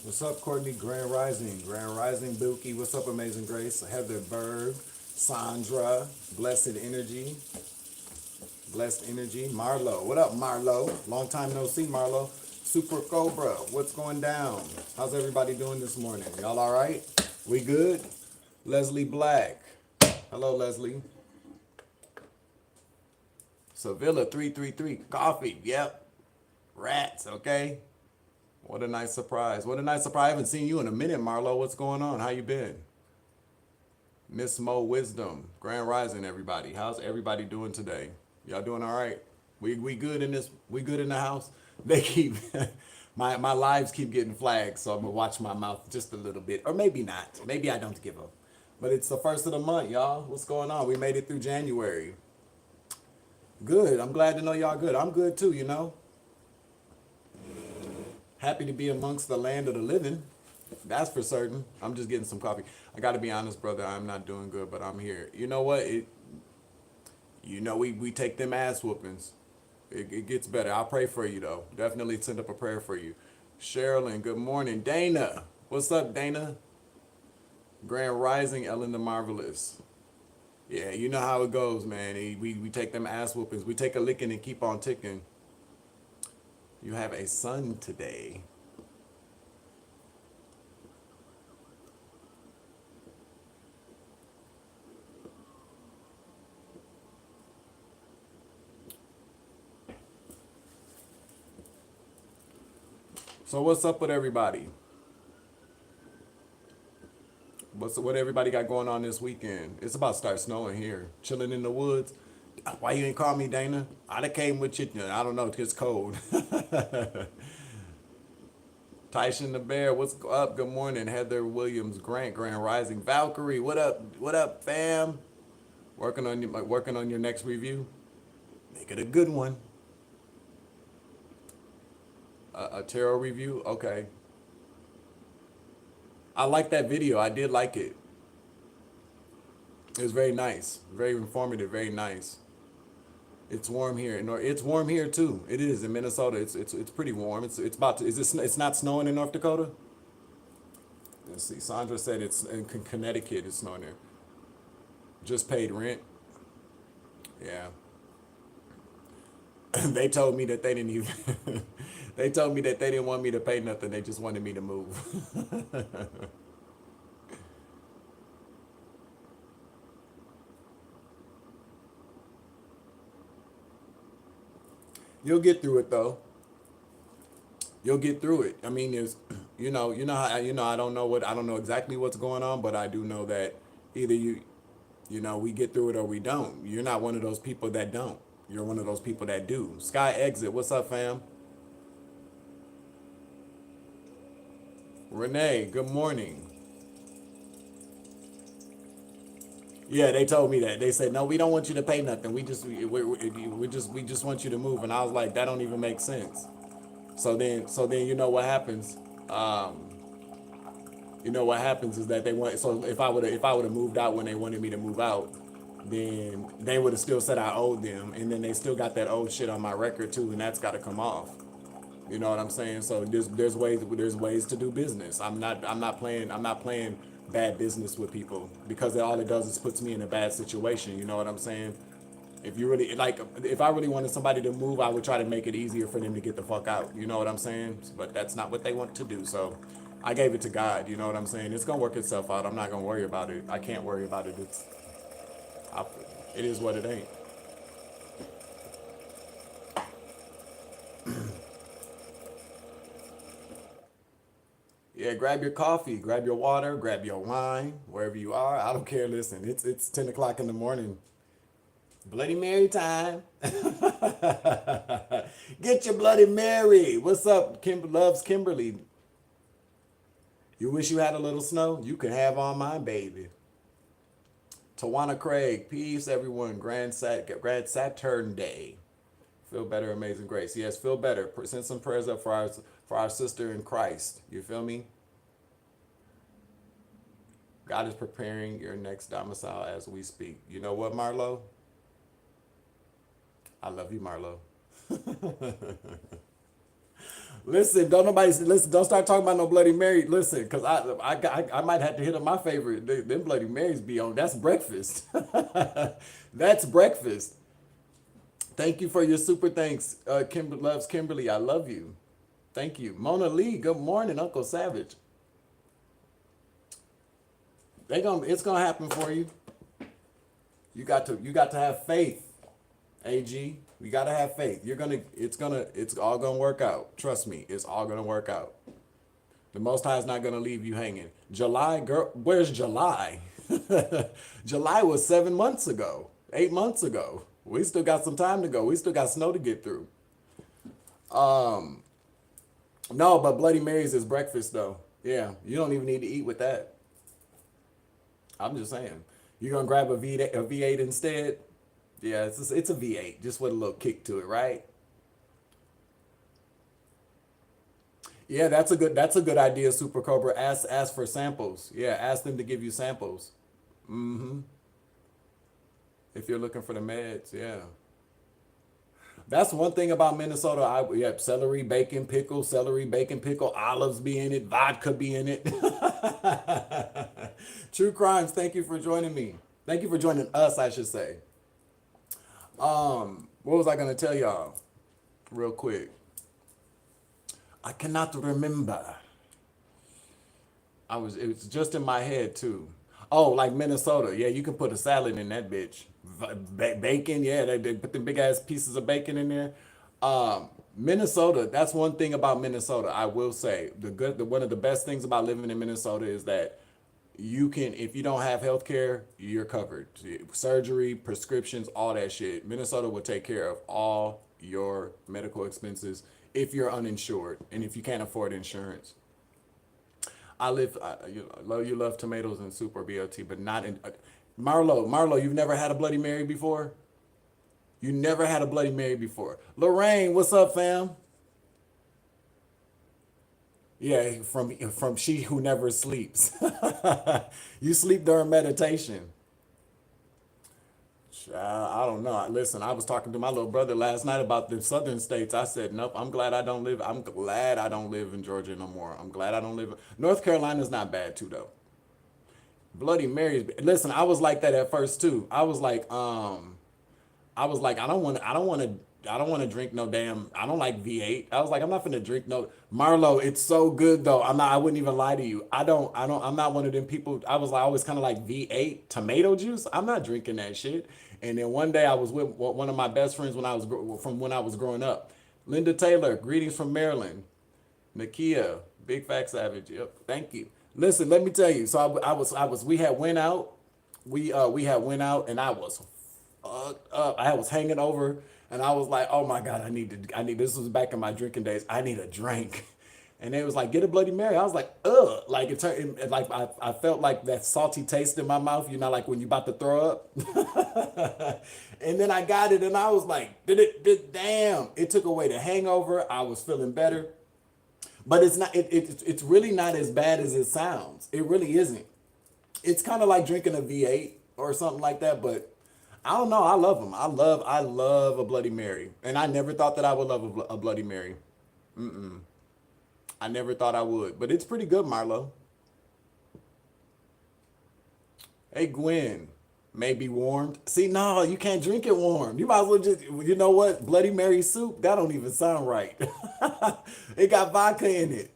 What's up, Courtney? Grand Rising. Grand Rising, Buki. What's up, Amazing Grace? Heather Berg. Sandra. Blessed Energy. Blessed Energy. Marlo. What up, Marlo? Long time no see, Marlo. Super Cobra. What's going down? How's everybody doing this morning? Y'all all right? We good? Leslie Black. Hello, Leslie. Sevilla 333. Coffee. Yep. Rats, okay? What a nice surprise. What a nice surprise. I haven't seen you in a minute, Marlo. What's going on? How you been? Miss Mo Wisdom. Grand Rising, everybody. How's everybody doing today? Y'all doing all right? We good in this? We good in the house? They keep my lives keep getting flagged, so I'm gonna watch my mouth just a little bit, or maybe not. Maybe I don't give up. But it's the first of the month, y'all. What's going on? We made it through January. Good. I'm glad to know y'all good. I'm good too. You know. Happy to be amongst the land of the living. That's for certain. I'm just getting some coffee. I got to be honest, brother. I'm not doing good, but I'm here. You know what? We take them ass whoopings. It gets better. I'll pray for you, though. Definitely send up a prayer for you. Sherilyn, good morning. Dana. What's up, Dana? Grand Rising, Ellen the Marvelous. Yeah, you know how it goes, man. We take them ass whoopings. We take a licking and keep on ticking. You have a son today. So what's up with everybody? What everybody got going on this weekend? It's about to start snowing here. Chilling in the woods. Why you ain't call me, Dana? I'd have came with you. I don't know. It's cold. Tyson the Bear, what's up? Good morning. Heather Williams, Grant, Grand Rising. Valkyrie, what up? What up, fam? Working on your next review. Make it a good one. A tarot review? Okay. I like that video. I did like it. It was very nice. Very informative. Very nice. It's warm here. It's warm here too. It is in Minnesota. It's pretty warm. It's about to. Is this? It's not snowing in North Dakota. Let's see. Sandra said it's in Connecticut. It's snowing there. Just paid rent. Yeah. They told me that they didn't even. They told me that they didn't want me to pay nothing. They just wanted me to move. You'll get through it though. You'll get through it. I mean, there's, I don't know exactly what's going on, but I do know that either we get through it or we don't. You're not one of those people that don't. You're one of those people that do. Sky Exit, what's up, fam? Renee, good morning. Yeah, they told me that. They said, no, we don't want you to pay nothing. We just want you to move. And I was like, that don't even make sense. So then you know what happens. You know what happens is that they want. So if I would have moved out when they wanted me to move out, then they would have still said I owed them, and then they still got that old shit on my record too, and that's got to come off. You know what I'm saying? So there's ways to do business. I'm not playing bad business with people, because all it does is puts me in a bad situation. You know what I'm saying? If I really wanted somebody to move, I would try to make it easier for them to get the fuck out. You know what I'm saying? But that's not what they want to do. So I gave it to God. You know what I'm saying? It's gonna work itself out. I'm not gonna worry about it. I can't worry about it. It is what it ain't. Yeah, grab your coffee, grab your water, grab your wine, wherever you are. I don't care. Listen, it's 10 o'clock in the morning. Bloody Mary time. Get your Bloody Mary. What's up? Loves Kimberly. You wish you had a little snow? You can have all mine, baby. Tawana Craig, peace, everyone. Grand Saturn Day. Feel better, Amazing Grace. Yes, feel better. Send some prayers up for our sister in Christ. You feel me? God is preparing your next domicile as we speak. You know what, Marlo? I love you, Marlo. Listen, don't start talking about no Bloody Mary. Listen, because I might have to hit up my favorite. Them Bloody Marys be on. That's breakfast. That's breakfast. Thank you for your super thanks, loves Kimberly. I love you. Thank you, Mona Lee. Good morning, Uncle Savage. It's gonna happen for you. You got to have faith, AG. We gotta have faith. It's all gonna work out. Trust me, it's all gonna work out. The Most High is not gonna leave you hanging. July, girl, where's July? July was 7 months ago, 8 months ago. We still got some time to go. We still got snow to get through. No, but Bloody Marys is breakfast though. Yeah, you don't even need to eat with that. I'm just saying. You're gonna grab a V8 instead. Yeah, it's a V8, just with a little kick to it, right? Yeah, that's a good idea, Super Cobra. Ask for samples. Yeah, ask them to give you samples. If you're looking for the meds, yeah. That's one thing about Minnesota. Celery, bacon, pickle, olives be in it, vodka be in it. True Crimes, thank you for joining me. Thank you for joining us, I should say. What was I gonna tell y'all? Real quick. I cannot remember. It was just in my head too. Oh, like Minnesota. Yeah, you can put a salad in that bitch. Bacon, yeah, they put the big ass pieces of bacon in there. Minnesota, that's one thing about Minnesota. I will say one of the best things about living in Minnesota is that you can, if you don't have health care, you're covered. Surgery, prescriptions, all that shit. Minnesota will take care of all your medical expenses if you're uninsured and if you can't afford insurance. You love tomatoes and soup or BLT, but not in. Marlo, you've never had a Bloody Mary before? You never had a Bloody Mary before. Lorraine, what's up, fam? Yeah, from she who never sleeps. You sleep during meditation. I don't know. Listen, I was talking to my little brother last night about the southern states. I said, nope, I'm glad I don't live in Georgia no more. I'm glad I don't live. North Carolina's not bad too, though. Bloody Marys. Listen, I was like that at first too. I was like, I don't want to drink no damn. I don't like V8. I was like, I'm not gonna drink no Marlo. It's so good though. I wouldn't even lie to you. I'm not one of them people. I was like always kind of like V8 tomato juice. I'm not drinking that shit. And then one day I was with one of my best friends when I was growing up. Linda Taylor, greetings from Maryland. Nakia, Big Fat Savage. Yep, thank you. Listen, let me tell you. So we had went out. We had went out and I was fucked up. I was hanging over and I was like, oh my God, I need, this was back in my drinking days. I need a drink. And they was like, get a Bloody Mary. I was like, ugh. Like I felt like that salty taste in my mouth, like when you about to throw up. And then I got it and I was like, damn. It took away the hangover. I was feeling better. But it's really not as bad as it sounds. It really isn't. It's kind of like drinking a V8 or something like that, but I don't know. I love them. I love a Bloody Mary. And I never thought that I would love a Bloody Mary. I never thought I would, but it's pretty good, Marlo. Hey, Gwen, may be warmed. See, no, you can't drink it warm. You might as well just, you know what? Bloody Mary soup, that don't even sound right. It got vodka in it.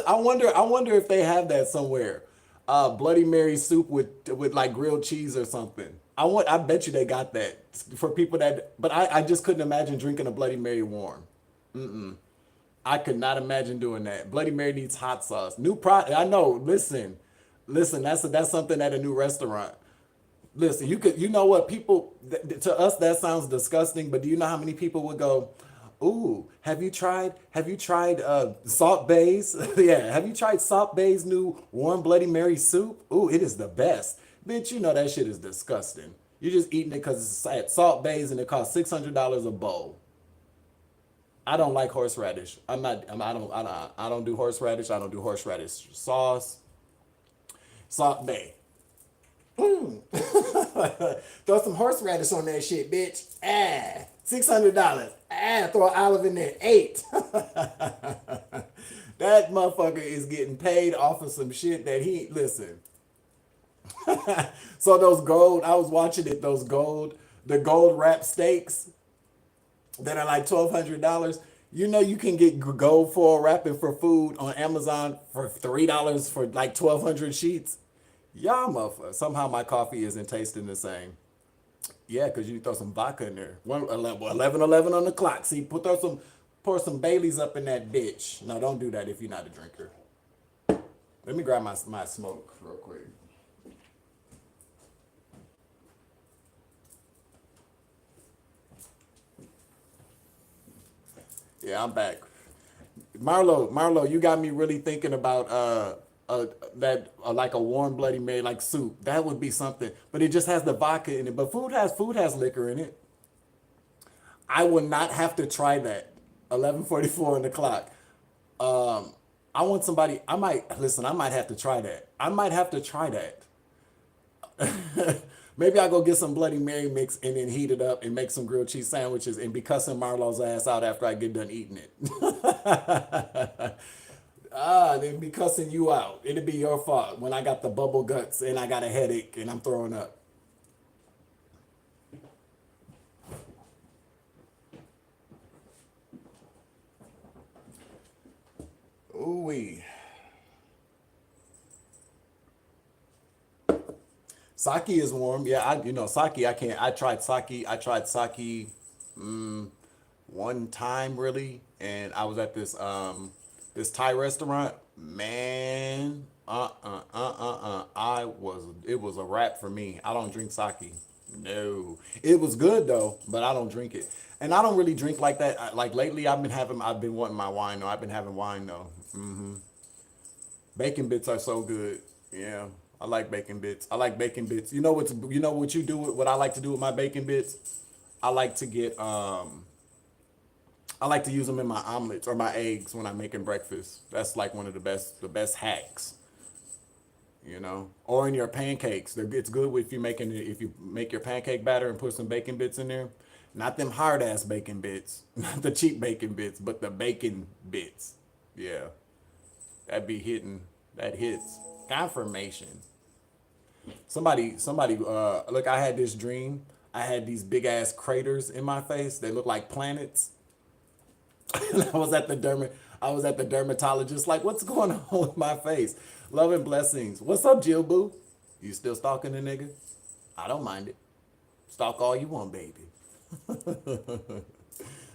I wonder if they have that somewhere. Bloody Mary soup with like grilled cheese or something. I bet you they got that for people but I just couldn't imagine drinking a Bloody Mary warm. I could not imagine doing that. Bloody Mary needs hot sauce. I know. Listen. That's something at a new restaurant. Listen, you know what people, to us that sounds disgusting, but do you know how many people would go, ooh, have you tried Salt Bay's? Yeah, have you tried Salt Bay's new warm Bloody Mary soup? Ooh, it is the best. Bitch, you know that shit is disgusting. You're just eating it because it's at Salt Bay's and it costs $600 a bowl. I don't like horseradish. I don't do horseradish. I don't do horseradish sauce. Salt Bay. Throw some horseradish on that shit, bitch. $600. Throw an olive in there. $8. That motherfucker is getting paid off of some shit that he listen. So those gold, I was watching it. The gold wrap steaks that are like $1,200. You know you can get gold foil wrapping for food on Amazon for $3 for like 1,200 sheets. Y'all motherfucker. Somehow my coffee isn't tasting the same. Yeah, because you throw some vodka in there. 11 on the clock. See, pour some Baileys up in that bitch. No, don't do that if you're not a drinker. Let me grab my smoke real quick. Yeah, I'm back. Marlo, you got me really thinking about that like a warm Bloody Mary like soup. That would be something, but it just has the vodka in it. But food has liquor in it. I will not have to try that. 11:44 on the clock. I want somebody. I might listen. I might have to try that. I might have to try that. Maybe I'll go get some Bloody Mary mix and then heat it up and make some grilled cheese sandwiches and be cussing Marlo's ass out after I get done eating it. They'd be cussing you out. It'd be your fault when I got the bubble guts and I got a headache and I'm throwing up. Ooh wee. Sake is warm. Yeah, sake. I can't. I tried sake. One time really, and I was at this Thai restaurant. Man, it was a wrap for me. I don't drink sake. No, it was good though, but I don't drink it, and I don't really drink like that. Like lately, I've been wanting my wine though. I've been having wine though. Bacon bits are so good. Yeah, I like bacon bits. I like bacon bits. You know what you do with what I like to do with my bacon bits? I like to get I like to use them in my omelets or my eggs when I'm making breakfast. That's like one of the best hacks, Or in your pancakes. It's good if you make your pancake batter and put some bacon bits in there. Not them hard ass bacon bits, not the cheap bacon bits, but the bacon bits. Yeah, that be hitting. That hits. Confirmation. Somebody. Look, I had this dream. I had these big ass craters in my face. They look like planets. And I was at the dermatologist. Like, what's going on with my face? Love and blessings. What's up, Jill Boo? You still stalking the nigga? I don't mind it. Stalk all you want, baby.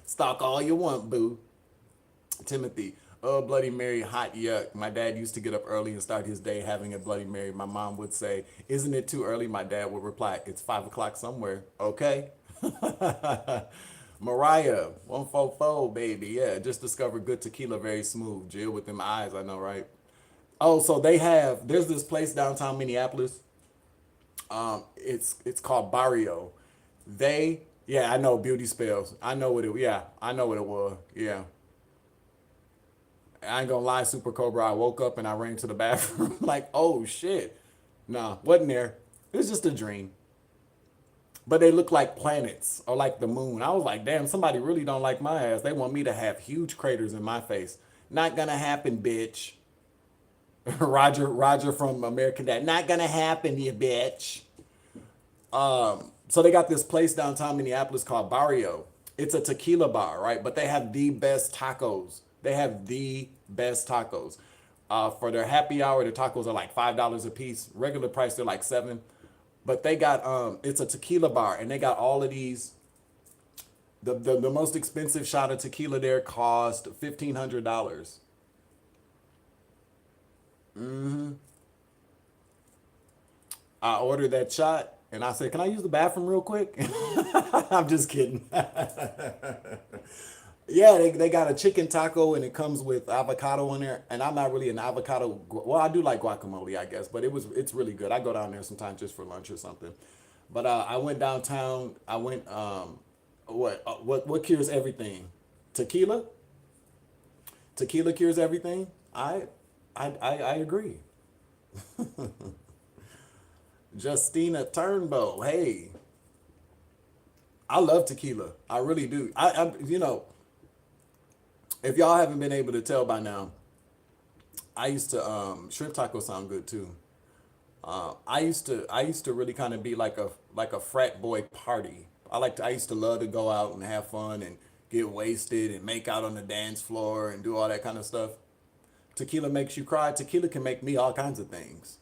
Stalk all you want, boo. Timothy. Oh, Bloody Mary, hot yuck. My dad used to get up early and start his day having a Bloody Mary. My mom would say, "Isn't it too early?" My dad would reply, "It's 5 o'clock somewhere." Okay. Mariah, 144, baby. Yeah, just discovered good tequila, very smooth. Jill with them eyes, I know, right? Oh, so there's this place downtown Minneapolis. It's called Barrio. Yeah, I know beauty spells. Yeah, I know what it was. Yeah. I ain't gonna lie, Super Cobra. I woke up and I ran to the bathroom like, oh shit. Nah, wasn't there. It was just a dream. But they look like planets or like the moon. I was like, damn, somebody really don't like my ass. They want me to have huge craters in my face. Not gonna happen, bitch. Roger from American Dad. Not gonna happen, you bitch. So they got this place downtown Minneapolis called Barrio. It's a tequila bar, right? But they have the best tacos. They have the best tacos. For their happy hour, the tacos are like $5 a piece. Regular price, they're like $7. But they got it's a tequila bar, and they got all of these. The most expensive shot of tequila there cost $1,500. I ordered that shot, and I said, "Can I use the bathroom real quick?" I'm just kidding. Yeah, they got a chicken taco and it comes with avocado in there. And I'm not really an avocado. Well, I do like guacamole, I guess, but it's really good. I go down there sometimes just for lunch or something. But I went downtown. I went what cures everything? Tequila. Tequila cures everything. I agree. Justina Turnbow. Hey, I love tequila. I really do. If y'all haven't been able to tell by now, I used to shrimp tacos sound good too. I used to really kind of be like a frat boy party. I used to love to go out and have fun and get wasted and make out on the dance floor and do all that kind of stuff. Tequila makes you cry. Tequila can make me all kinds of things.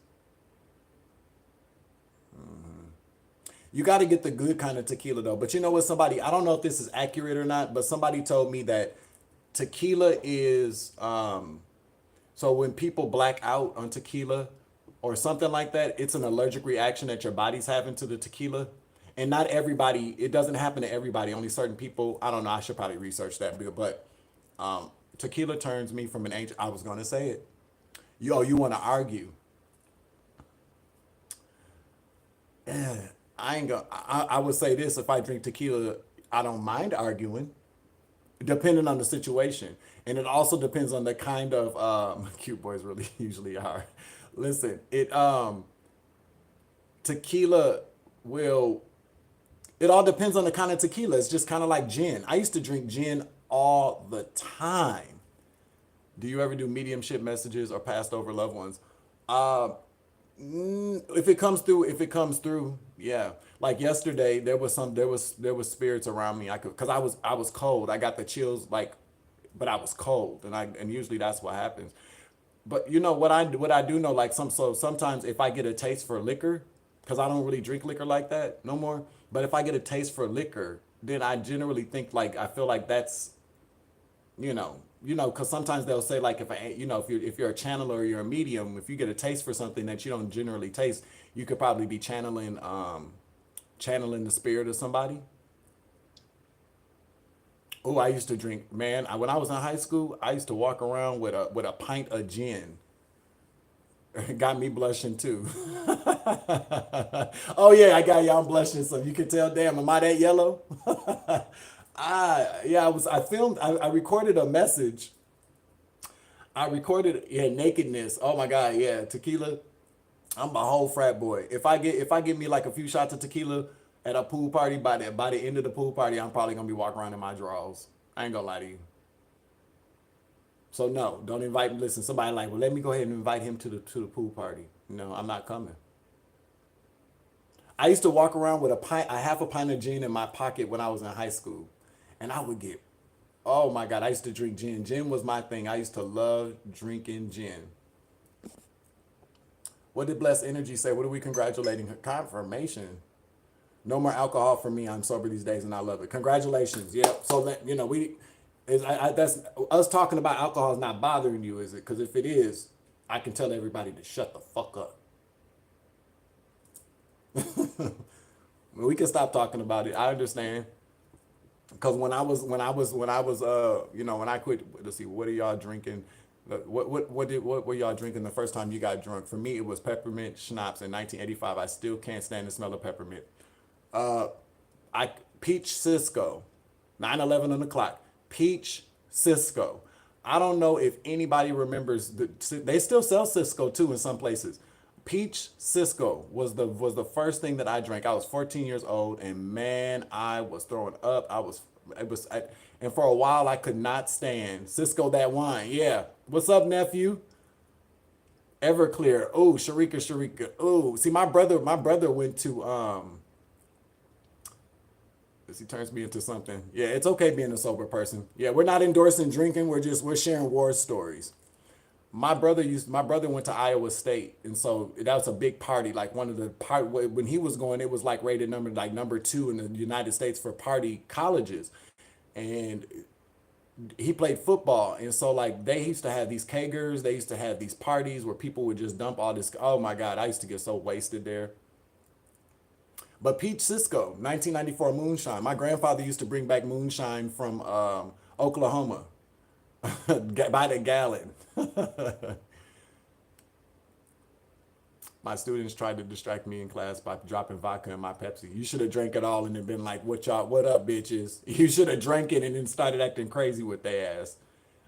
You got to get the good kind of tequila though. But you know what? Somebody, I don't know if this is accurate or not, but somebody told me that tequila is so when people black out on tequila or something like that, it's an allergic reaction that your body's having to the tequila. And not everybody, it doesn't happen to everybody. Only certain people. I don't know. I should probably research that, but tequila turns me from an angel. I was gonna say it. You want to argue? I ain't gonna. I would say this: if I drink tequila, I don't mind arguing, depending on the situation, and it also depends on the kind of cute boys really usually are. Listen, it tequila will. It all depends on the kind of tequila. It's just kind of like gin. I used to drink gin all the time. Do you ever do mediumship messages or passed over loved ones? Uh, if it comes through, yeah. Like yesterday, there was spirits around me. I could, cause I was cold. I got the chills, like, but I was cold, and usually that's what happens. But you know what I do know, like sometimes if I get a taste for liquor, cause I don't really drink liquor like that no more. But if I get a taste for liquor, then I generally think like I feel like that's because sometimes they'll say like if you're a channeler or you're a medium, if you get a taste for something that you don't generally taste, you could probably be channeling the spirit of somebody. Oh, I used to drink, man. When I was in high school, I used to walk around with a pint of gin. It got me blushing too. Oh yeah, I got y'all blushing, so you can tell. Damn, am I that yellow? Yeah, I filmed. I recorded a message. I recorded, yeah, nakedness. Oh my god, yeah, tequila. I'm a whole frat boy. If I get me like a few shots of tequila at a pool party, by the end of the pool party, I'm probably gonna be walking around in my drawers. I ain't gonna lie to you. So no, don't invite. Listen, somebody like, well, let me go ahead and invite him to the pool party. No, I'm not coming. I used to walk around with a half a pint of gin in my pocket when I was in high school, and I would get. Oh my God, I used to drink gin. Gin was my thing. I used to love drinking gin. What did Blessed Energy say? What are we congratulating her? Confirmation. No more alcohol for me. I'm sober these days and I love it. Congratulations. Yep. So that that's us talking about alcohol is not bothering you, is it? Because if it is, I can tell everybody to shut the fuck up. We can stop talking about it. I understand. Because when I quit, let's see, what are y'all drinking? What were y'all drinking the first time you got drunk? For me, it was peppermint schnapps in 1985. I still can't stand the smell of peppermint. Uh, I Peach Cisco, 9/11 on the clock. Peach Cisco. I don't know if anybody remembers. They still sell Cisco too in some places. Peach Cisco was the first thing that I drank. I was 14 years old, and man, I was throwing up. And for a while I could not stand Cisco that wine. Yeah, what's up, nephew? Everclear. Oh, Sharika. Oh, see, my brother went to He turns me into something. Yeah, it's okay being a sober person. Yeah, we're not endorsing drinking. We're sharing war stories. My brother went to Iowa State, and so that was a big party. Like one of the part when he was going, it was like rated number two in the United States for party colleges, and he played football, and so like they used to have these kegers, they used to have these parties where people would just dump all this. Oh my God, I used to get so wasted there. But Peach Cisco, 1994 moonshine. My grandfather used to bring back moonshine from Oklahoma by the gallon. My students tried to distract me in class by dropping vodka in my Pepsi. You should have drank it all and then been like, what up, bitches? You should have drank it and then started acting crazy with their ass.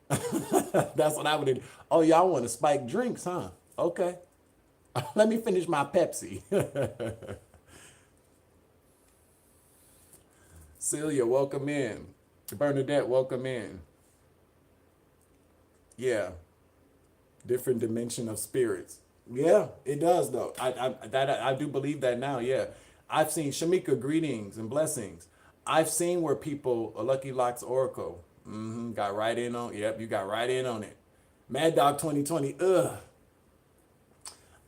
That's what I would have. Oh, y'all want to spike drinks, huh? Okay. Let me finish my Pepsi. Celia, welcome in. Bernadette, welcome in. Yeah, different dimension of spirits. Yeah, it does though. I do believe that now. Yeah, I've seen Shamika greetings and blessings. I've seen where people a Lucky Locks Oracle got right in on. Yep, you got right in on it. Mad Dog 2020. Ugh,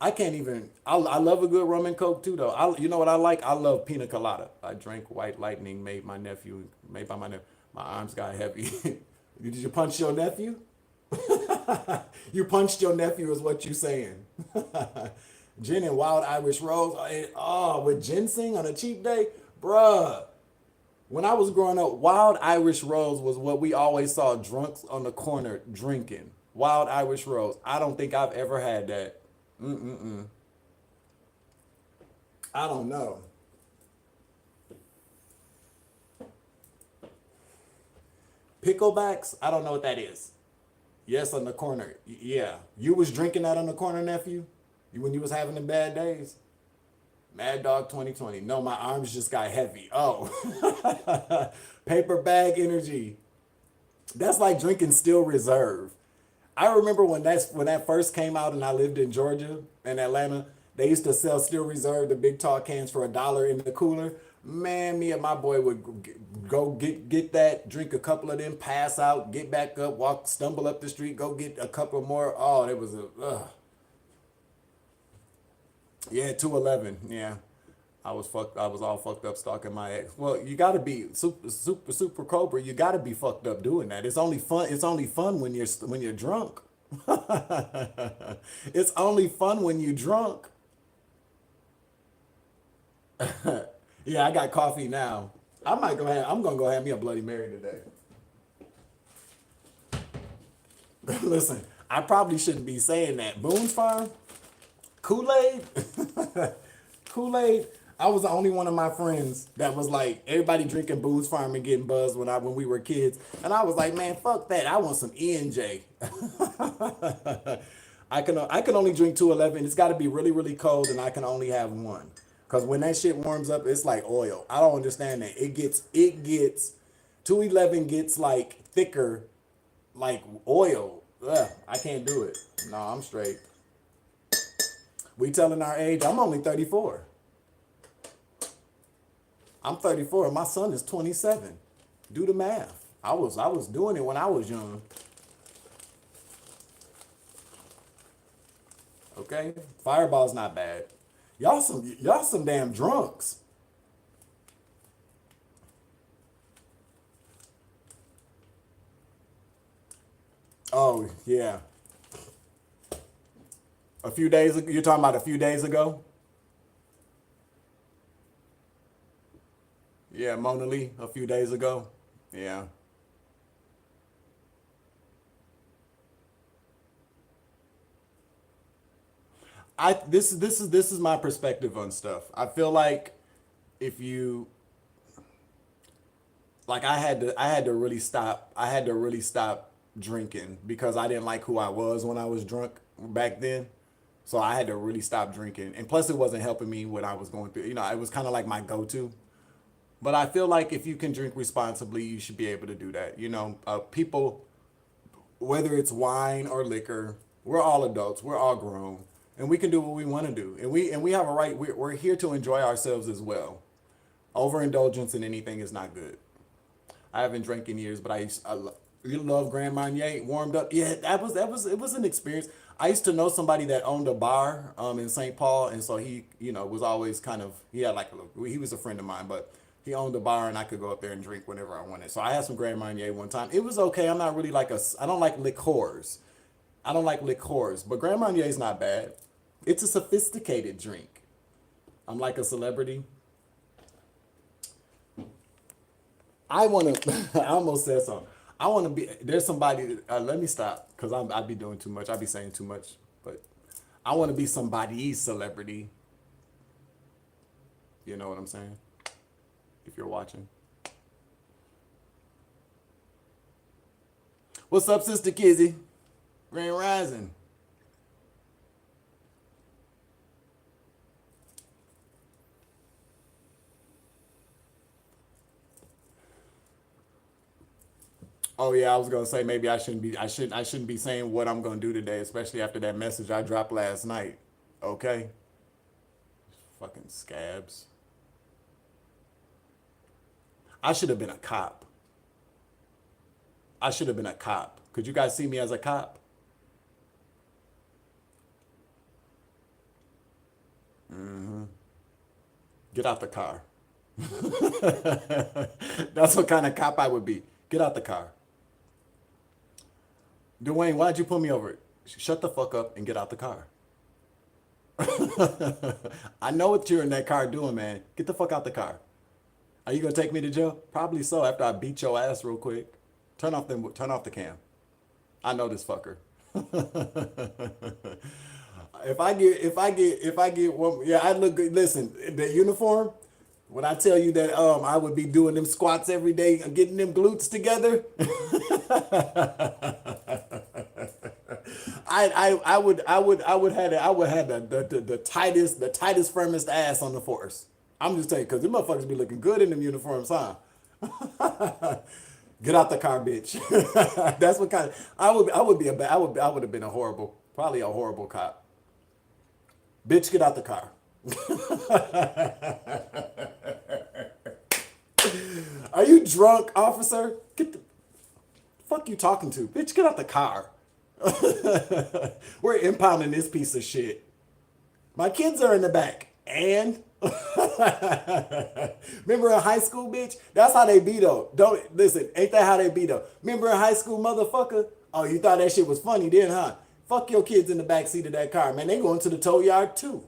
I can't even. I love a good rum and coke too though. You know what I like? I love pina colada. I drank White Lightning made by my nephew. My arms got heavy. Did you punch your nephew? You punched your nephew is what you saying. Gin and Wild Irish Rose. Oh, with ginseng on a cheap day? Bruh. When I was growing up, Wild Irish Rose was what we always saw drunks on the corner drinking. Wild Irish Rose. I don't think I've ever had that. I don't know. Picklebacks? I don't know what that is. Yes, on the corner. Yeah. You was drinking that on the corner, nephew? When you was having the bad days? Mad Dog 2020. No, my arms just got heavy. Oh. Paper bag energy. That's like drinking Still Reserve. I remember when that first came out and I lived in Georgia and Atlanta, they used to sell Still Reserve, the big tall cans for $1 in the cooler. Man, me and my boy would go get that, drink a couple of them, pass out, get back up, walk, stumble up the street, go get a couple more. Oh, it was yeah, 211. Yeah. I was all fucked up stalking my ex. Well, you got to be super cobra. You got to be fucked up doing that. It's only fun. It's only fun when you're drunk. It's only fun when you're drunk. Yeah, I got coffee now. I'm gonna go have me a Bloody Mary today. Listen, I probably shouldn't be saying that. Boone's Farm, Kool-Aid, Kool-Aid. I was the only one of my friends that was like, everybody drinking Boone's Farm and getting buzzed when we were kids, and I was like, man, fuck that. I want some E&J. I can only drink 211. It's got to be really really cold, and I can only have one. Cause when that shit warms up, it's like oil. I don't understand that. It gets 211 gets like thicker, like oil. Ugh, I can't do it. No, I'm straight. We telling our age. I'm only 34. I'm 34 and my son is 27. Do the math. I was doing it when I was young. Okay? Fireball's not bad. Y'all some damn drunks. Oh, yeah. A few days ago, you're talking about a few days ago? Yeah, Mona Lee, a few days ago. Yeah. This is my perspective on stuff. I feel like if you like I had to really stop drinking because I didn't like who I was when I was drunk back then. So I had to really stop drinking. And plus it wasn't helping me when I was going through, it was kind of like my go-to. But I feel like if you can drink responsibly, you should be able to do that. People, whether it's wine or liquor, we're all adults, we're all grown, and we can do what we want to do. And we have a right. We're here to enjoy ourselves as well. Overindulgence in anything is not good. I haven't drank in years, but you love Grand Marnier warmed up. Yeah, it was an experience. I used to know somebody that owned a bar in St. Paul, and so he was always kind of he had like he was a friend of mine, but he owned a bar and I could go up there and drink whenever I wanted. So I had some Grand Marnier one time. It was okay. I'm not really I don't like liqueurs. I don't like liqueurs, but Grand Marnier is not bad. It's a sophisticated drink. I'm like a celebrity. I want to, I almost said something. I want to be, there's somebody, let me stop because I'd be doing too much. I'd be saying too much, but I want to be somebody's celebrity. You know what I'm saying? If you're watching. What's up, Sister Kizzy? Grand Rising. Oh yeah, I was gonna say maybe I shouldn't be saying what I'm gonna do today, especially after that message I dropped last night. Okay? Fucking scabs. I should have been a cop. I should have been a cop. Could you guys see me as a cop? Get out the car. That's what kind of cop I would be. Get out the car. Dwayne, why'd you pull me over? Shut the fuck up and get out the car. I know what you're in that car doing, man. Get the fuck out the car. Are you gonna take me to jail? Probably so. After I beat your ass real quick. Turn off the cam. I know this fucker. If I get one, yeah, I look good. Listen, the uniform. When I tell you that I would be doing them squats every day and getting them glutes together, I would have the tightest firmest ass on the force. I'm just telling you, because them motherfuckers be looking good in them uniforms, huh? Get out the car, bitch. That's what kind of I would be a bad I would have been a horrible, probably a horrible cop. Bitch, get out the car. Are you drunk, officer? Get the fuck you talking to? Bitch, get out the car. We're impounding this piece of shit. My kids are in the back. And remember in high school, bitch? That's how they be though. Don't listen, ain't that how they be though? Remember in high school, motherfucker? Oh, you thought that shit was funny then, huh? Fuck your kids in the back seat of that car, man. They going to the tow yard too.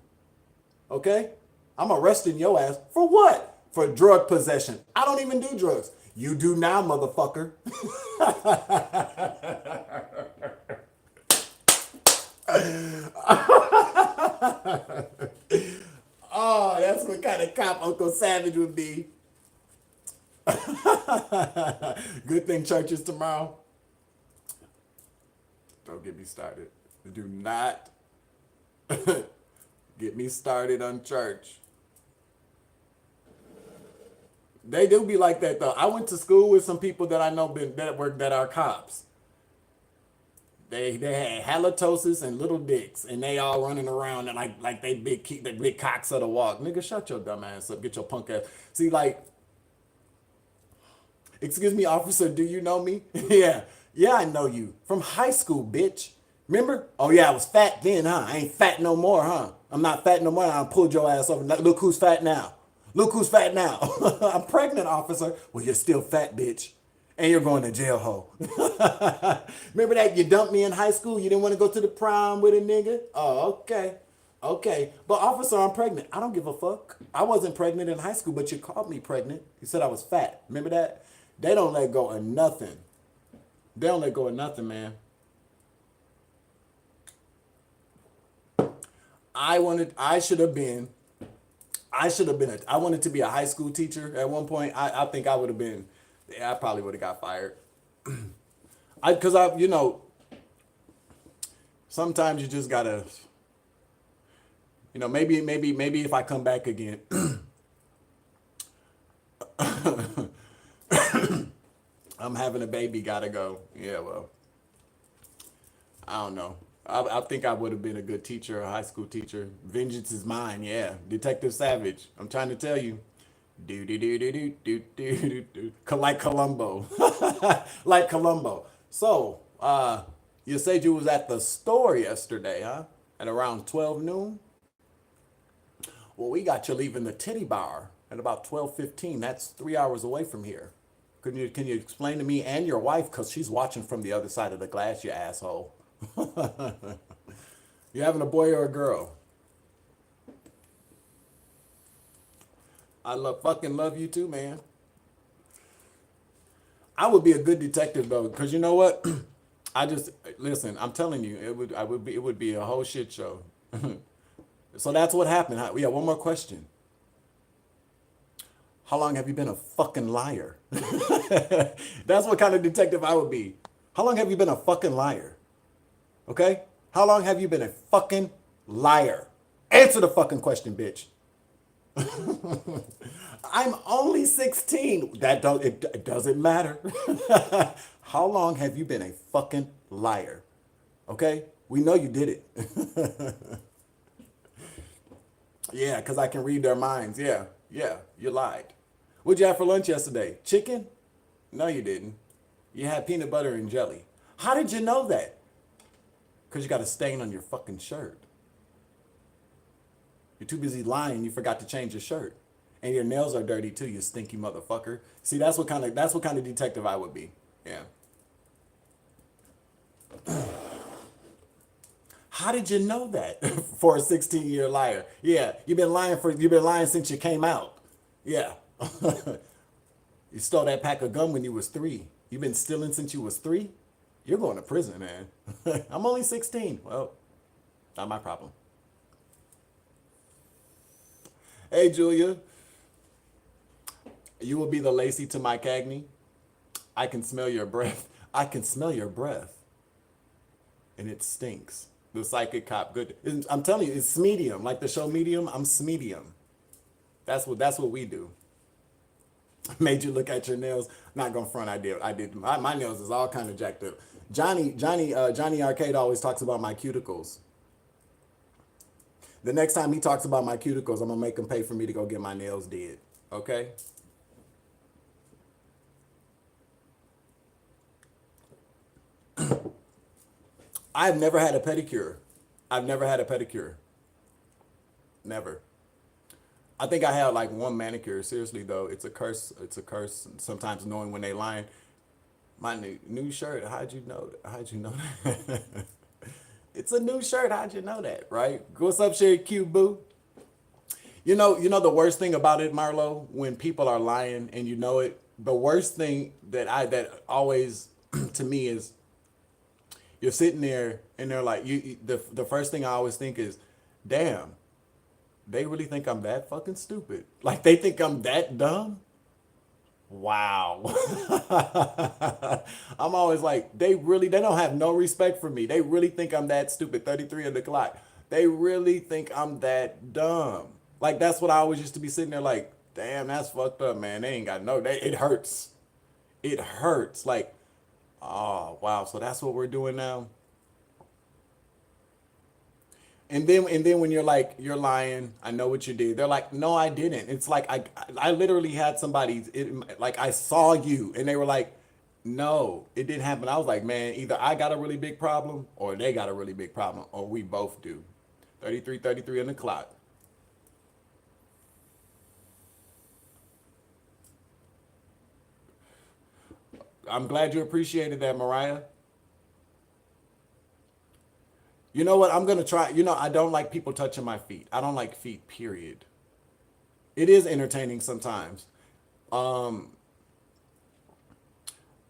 Okay? I'm arresting your ass for what? For drug possession. I don't even do drugs. You do now, motherfucker. Oh, that's what kind of cop Uncle Savage would be. Good thing church is tomorrow. Don't get me started. Do not get me started on church. They do be like that though. I went to school with some people that I know that are cops. They had halitosis and little dicks, and they all running around and like they big cocks of the walk. Nigga, shut your dumb ass up. Get your punk ass. See, like, excuse me, officer, do you know me? Yeah, I know you from high school, bitch. Remember? Oh yeah, I was fat then, huh? I ain't fat no more, huh? I'm not fat no more. I pulled your ass over. Look who's fat now. Look who's fat now. I'm pregnant, officer. Well, you're still fat, bitch. And you're going to jail, ho. Remember that you dumped me in high school? You didn't want to go to the prom with a nigga? Oh, okay. Okay. But officer, I'm pregnant. I don't give a fuck. I wasn't pregnant in high school, but you called me pregnant. You said I was fat. Remember that? They don't let go of nothing. They don't let go of nothing, man. I wanted to be a high school teacher at one point. I think I would have been, I probably would have got fired. You know, sometimes you just gotta, you know, maybe if I come back again, I'm having a baby, gotta go. Yeah, well, I don't know. I think I would have been a good teacher, a high school teacher. Vengeance is mine, yeah. Detective Savage. I'm trying to tell you. Do do do do do do do do. Like Columbo. Like Columbo. So, you said you was at the store yesterday, huh? At around 12 noon? Well, we got you leaving the titty bar at about 12:15. That's 3 hours away from here. Can you explain to me and your wife, because she's watching from the other side of the glass, you asshole. You having a boy or a girl? I fucking love you too, man. I would be a good detective though, because you know what? Listen. I'm telling you, it would be a whole shit show. So that's what happened. Yeah, one more question. How long have you been a fucking liar? That's what kind of detective I would be. How long have you been a fucking liar? Okay? How long have you been a fucking liar? Answer the fucking question, bitch. I'm only 16. It doesn't matter. How long have you been a fucking liar? Okay? We know you did it. Yeah, because I can read their minds. Yeah, yeah, you lied. What'd you have for lunch yesterday? Chicken? No, you didn't. You had peanut butter and jelly. How did you know that? Because you got a stain on your fucking shirt. You're too busy lying, you forgot to change your shirt. And your nails are dirty too, you stinky motherfucker. See, that's what kind of detective I would be. Yeah. How did you know that for a 16-year liar? Yeah, you've been lying since you came out. Yeah. You stole that pack of gum when you was 3. You've been stealing since you was 3? You're going to prison, man. I'm only 16. Well, not my problem. Hey, Julia. You will be the Lacey to my Cagney. I can smell your breath. I can smell your breath. And it stinks. The psychic cop. Good. I'm telling you, it's medium. Like the show Medium, I'm medium. That's what we do. Made you look at your nails. Not gonna front. I did. My nails is all kind of jacked up. Johnny Arcade always talks about my cuticles. The next time he talks about my cuticles, I'm gonna make him pay for me to go get my nails did. Okay? I've never had a pedicure. I've never had a pedicure. Never. I think I had like one manicure. Seriously though, it's a curse. It's a curse. Sometimes knowing when they lying. My new shirt. How'd you know? How'd you know that? It's a new shirt. How'd you know that? Right? What's up, Sherry Q Boo? You know the worst thing about it, Marlo, when people are lying and you know it. The worst thing that always to me is you're sitting there and they're like the first thing I always think is, damn, they really think I'm that fucking stupid. Like they think I'm that dumb. Wow. I'm always like, they don't have no respect for me. They really think I'm that stupid. 33 on the clock. They really think I'm that dumb. Like that's what I always used to be sitting there like, damn, that's fucked up, man. They ain't got it hurts. It hurts. Like, oh wow, so that's what we're doing now. And then when you're like, you're lying, I know what you did. They're like, no, I didn't. It's like I literally had somebody like I saw you and they were like, no, it didn't happen. I was like, man, either I got a really big problem or they got a really big problem or we both do. 33 on the clock. I'm glad you appreciated that, Mariah. You know what? I'm gonna try. I don't like people touching my feet. I don't like feet, period. It is entertaining sometimes. Um,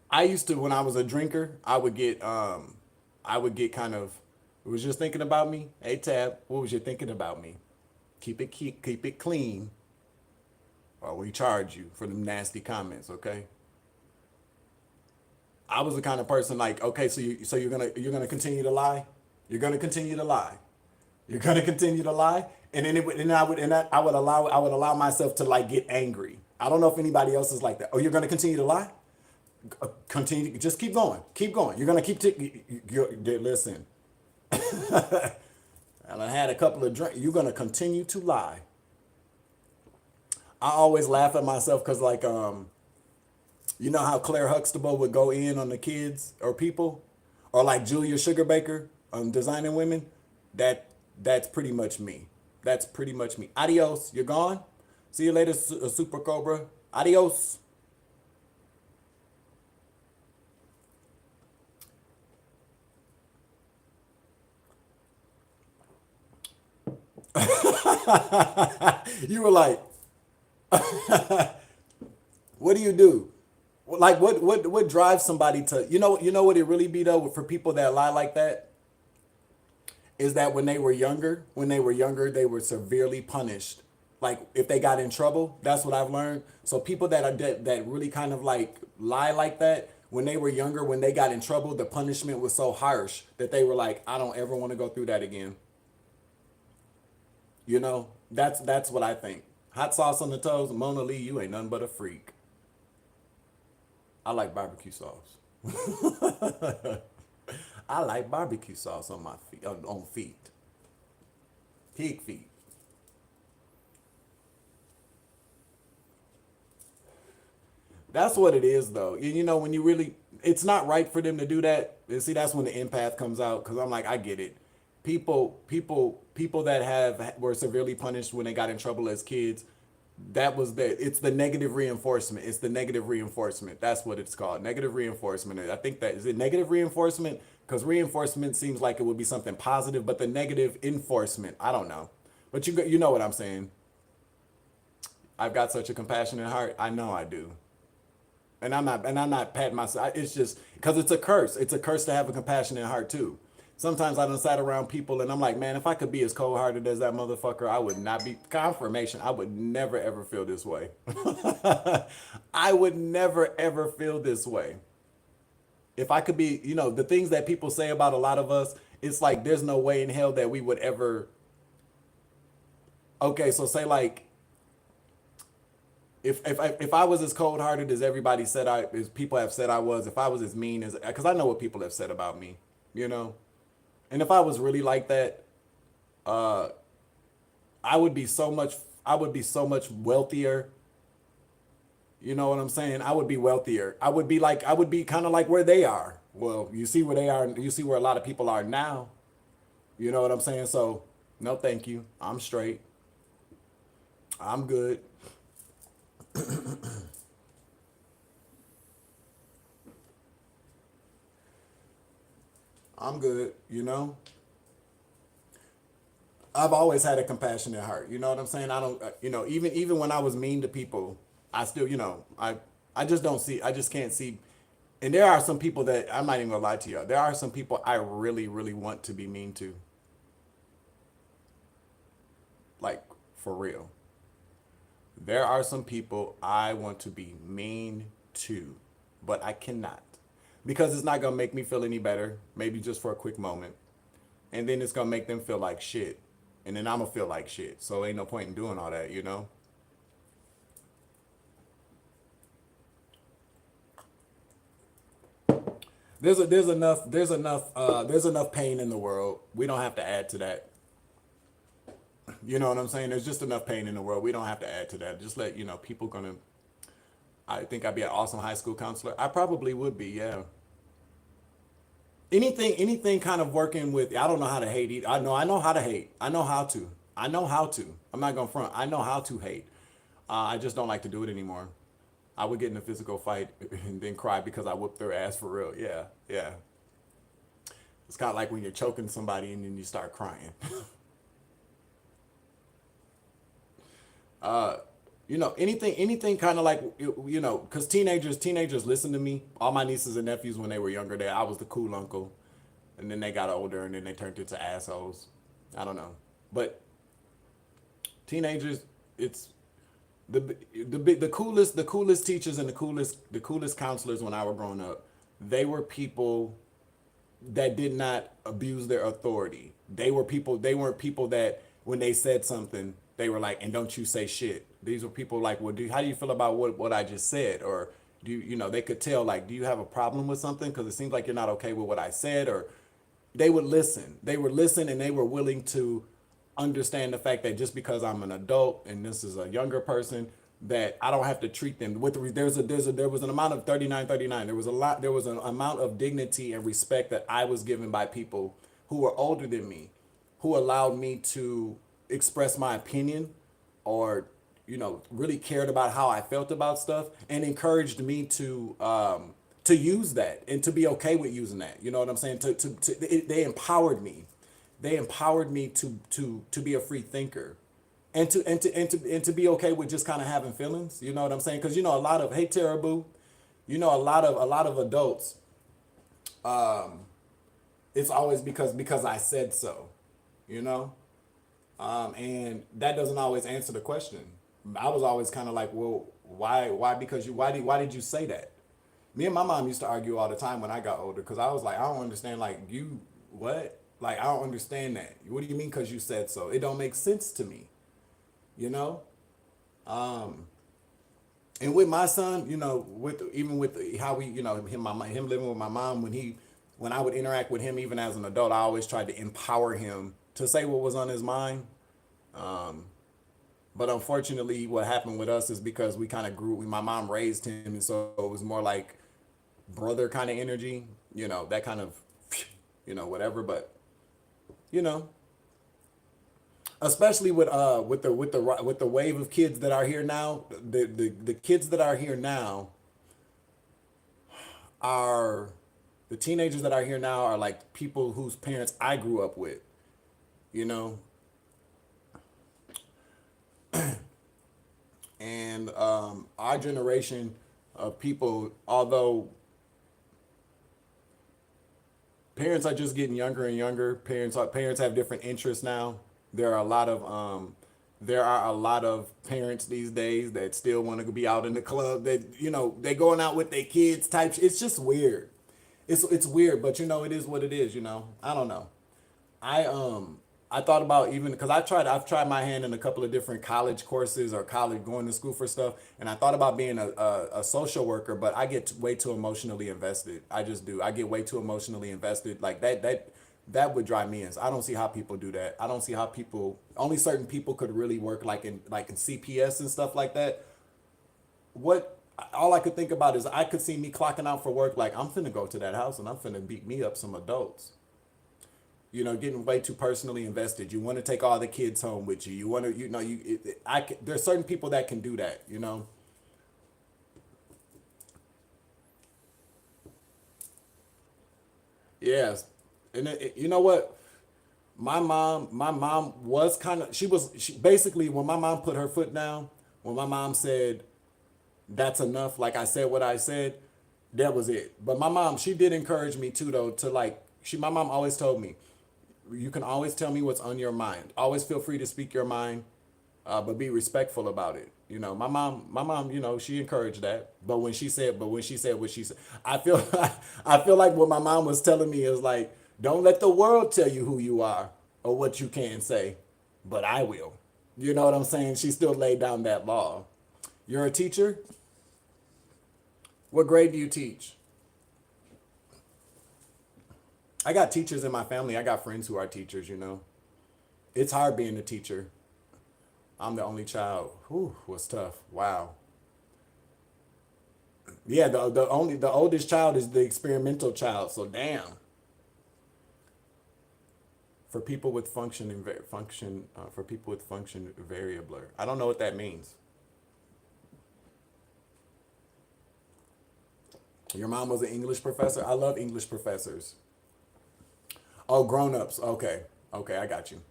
I used to when I was a drinker, I would get kind of it was just thinking about me. Hey Tab, what was you thinking about me? Keep it clean or we charge you for them nasty comments, okay? I was the kind of person like, okay, so you're gonna continue to lie? You're gonna continue to lie. You're gonna continue to lie, and then I would allow myself to like get angry. I don't know if anybody else is like that. Oh, you're gonna continue to lie? Continue. Just keep going. Keep going. You're gonna keep. Listen. And I had a couple of drinks. You're gonna continue to lie. I always laugh at myself because you know how Claire Huxtable would go in on the kids or people, or like Julia Sugarbaker designing women. That that's pretty much me. That's pretty much me. Adios. You're gone. See you later, Super Cobra. Adios. You were like, what do you do? Like what drives somebody to you know what it really be though for people that lie like that is that when they were younger they were severely punished. Like if they got in trouble, that's what I've learned. So people that really kind of like lie like that when they were younger, when they got in trouble, the punishment was so harsh that they were like, I don't ever want to go through that again. That's what I think. Hot sauce on the toes. Mona Lee, you ain't nothing but a freak. I like barbecue sauce. I like barbecue sauce on my feet, on feet. Pig feet. That's what it is, though. You know, when you really, it's not right for them to do that. And see, that's when the empath comes out. Because I'm like, I get it. People that have were severely punished when they got in trouble as kids. That was the. It's the negative reinforcement. It's the negative reinforcement. That's what it's called. Negative reinforcement. I think that is it. Negative reinforcement, because reinforcement seems like it would be something positive, but the negative enforcement, I don't know. But you know what I'm saying. I've got such a compassionate heart. I know I do. And I'm not patting myself. It's just because it's a curse. It's a curse to have a compassionate heart too. Sometimes I done sat around people and I'm like, man, if I could be as cold hearted as that motherfucker, I would not be confirmation. I would never ever feel this way. I would never ever feel this way. If I could be, the things that people say about a lot of us, it's like there's no way in hell that we would ever. Okay, so say like if I was as cold hearted as everybody said as people have said I was, if I was as mean as, because I know what people have said about me, you know, and if I was really like that, uh, I would be so much, I would be so much wealthier. You know what I'm saying? I would be wealthier. I would be kind of like where they are. Well, you see where they are. You see where a lot of people are now. You know what I'm saying? So, no, thank you. I'm straight. I'm good. I'm good. I've always had a compassionate heart. You know what I'm saying? I don't, even when I was mean to people, I still, I just don't see, I just can't see. And there are some people that I'm not even gonna lie to you. There are some people I really, really want to be mean to, like for real. There are some people I want to be mean to, but I cannot because it's not gonna make me feel any better. Maybe just for a quick moment, and then it's gonna make them feel like shit, and then I'm gonna feel like shit. So ain't no point in doing all that. There's enough pain in the world. We don't have to add to that. You know what I'm saying? There's just enough pain in the world. We don't have to add to that. Just let people gonna. I think I'd be an awesome high school counselor. I probably would be. Yeah. Anything kind of working with. I don't know how to hate. I know how to hate. I know how to. I know how to. I'm not gonna front. I know how to hate. I just don't like to do it anymore. I would get in a physical fight and then cry because I whooped their ass for real. Yeah, yeah. It's kind of like when you're choking somebody and then you start crying. Anything kind of like, because teenagers listen to me. All my nieces and nephews, when they were younger, I was the cool uncle, and then they got older and then they turned into assholes. I don't know, but teenagers, it's the coolest teachers and the coolest counselors when I were growing up. They were people that did not abuse their authority. They weren't people that when they said something, they were like, and don't you say shit. These were people like, well, how do you feel about what I just said? Or they could tell, like, do you have a problem with something? Because it seems like you're not okay with what I said. Or they would listen. They would listen and they were willing to understand the fact that just because I'm an adult and this is a younger person, that I don't have to treat them with there was an amount of 39. There was an amount of dignity and respect that I was given by people who were older than me, who allowed me to express my opinion, or really cared about how I felt about stuff, and encouraged me to use that and to be okay with using that. You know what I'm saying? They empowered me. They empowered me to be a free thinker, and to be okay with just kind of having feelings. You know what I'm saying? Because a lot of, hey Terrible, a lot of adults, it's always because I said so. You know, and that doesn't always answer the question. I was always kind of like, well, why? Because why did you say that? Me and my mom used to argue all the time when I got older because I was like, I don't understand. Like, you what? Like, I don't understand that. What do you mean? Because you said so? It don't make sense to me. You know. And with my son, with even with how we, him living with my mom, when I would interact with him, even as an adult, I always tried to empower him to say what was on his mind. But unfortunately, what happened with us is because we kind of grew. My mom raised him, and so it was more like brother kind of energy, that kind of, whatever. But you know, especially with the wave of kids that are here now, the kids that are here now are the teenagers that are here now are like people whose parents I grew up with, you know, and our generation of people, although parents are just getting younger and younger, parents have different interests now. There are a lot of parents these days that still want to be out in the club, that they going out with their kids type. It's just weird. It's weird, but it is what it is. I don't know. I thought about, even because I've tried my hand in a couple of different college courses or college going to school for stuff, and I thought about being a social worker, but I get way too emotionally invested. I just do. I get way too emotionally invested. Like that would drive me in. I don't see how people do that. I don't see how only certain people could really work like in CPS and stuff like that. What all I could think about is I could see me clocking out for work, like I'm finna go to that house and I'm finna beat me up some adults. Getting way too personally invested. You want to take all the kids home with you. You want to, there's certain people that can do that. Yes. And you know what? My mom was she basically, when my mom put her foot down, when my mom said, that's enough, like I said what I said, that was it. But my mom, she did encourage me too, though, to my mom always told me, you can always tell me what's on your mind. Always feel free to speak your mind, but be respectful about it. My mom, she encouraged that. But when she said what she said, I feel, I feel like what my mom was telling me is like, don't let the world tell you who you are or what you can say, but I will. You know what I'm saying? She still laid down that law. You're a teacher? What grade do you teach? I got teachers in my family. I got friends who are teachers. It's hard being a teacher. I'm the only child. Whew, was tough. Wow. Yeah, the oldest child is the experimental child. So damn. For people with function variabler. I don't know what that means. Your mom was an English professor? I love English professors. Oh, grown-ups. Okay. Okay, I got you.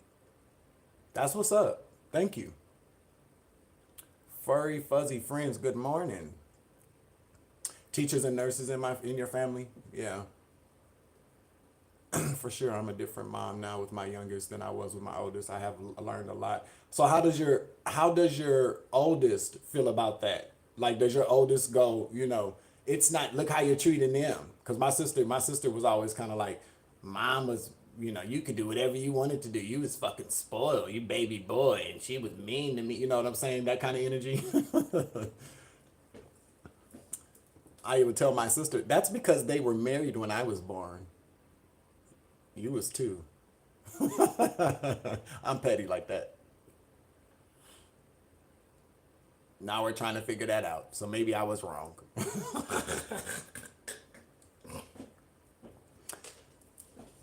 That's what's up. Thank you. Furry, fuzzy friends, good morning. Teachers and nurses in your family? Yeah. For sure, I'm a different mom now with my youngest than I was with my oldest. I have learned a lot. So how does your oldest feel about that? Like, does your oldest go, it's not, look how you're treating them? Because my sister was always kind of like, mom was, you could do whatever you wanted to do. You was fucking spoiled, you baby boy, and she was mean to me. You know what I'm saying? That kind of energy. I would tell my sister, that's because they were married when I was born. You was too. I'm petty like that. Now we're trying to figure that out. So maybe I was wrong.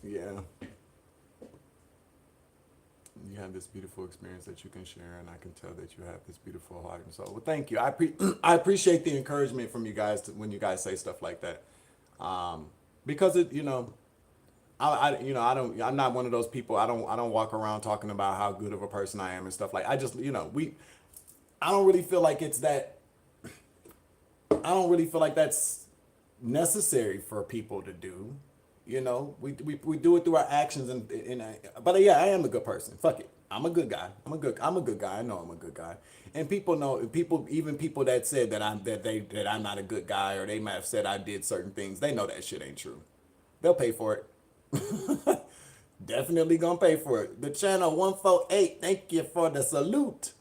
Yeah. You have this beautiful experience that you can share, and I can tell that you have this beautiful heart and soul. Well, thank you. I appreciate the encouragement from you guys when you guys say stuff like that, because I'm not one of those people. I don't walk around talking about how good of a person I am and stuff like. I just I don't really feel like it's that. I don't really feel like that's necessary for people to do. We do it through our actions, but yeah, I am a good person. Fuck it. I'm a good guy. I'm a good guy. I know I'm a good guy. And people know, even people that said that I'm not a good guy, or they might have said I did certain things, they know that shit ain't true. They'll pay for it. Definitely gonna pay for it. The channel 148, thank you for the salute.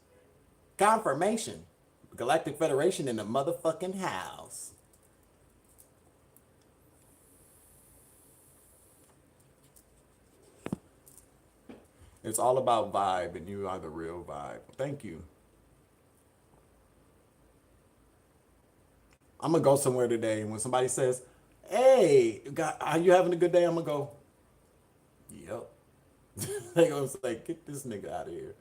Confirmation. Galactic Federation in the motherfucking house. It's all about vibe, and you are the real vibe. Thank you. I'm gonna go somewhere today, and when somebody says, "Hey, are you having a good day?" I'm gonna go, "Yep." They gonna say, "Get this nigga out of here."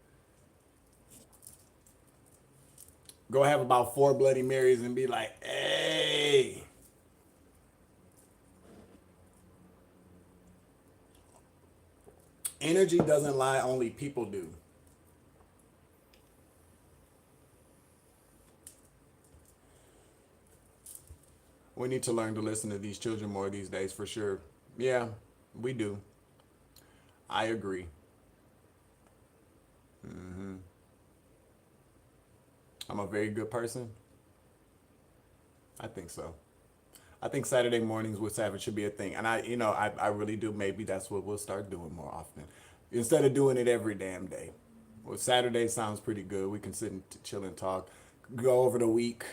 Go have about 4 Bloody Marys and be like, "Hey." Energy doesn't lie, only people do. We need to learn to listen to these children more these days for sure. Yeah, we do. I agree. I'm a very good person. I think so. I think Saturday mornings with Savage should be a thing. And I really do. Maybe that's what we'll start doing more often. Instead of doing it every damn day. Well, Saturday sounds pretty good. We can sit and chill and talk. Go over the week.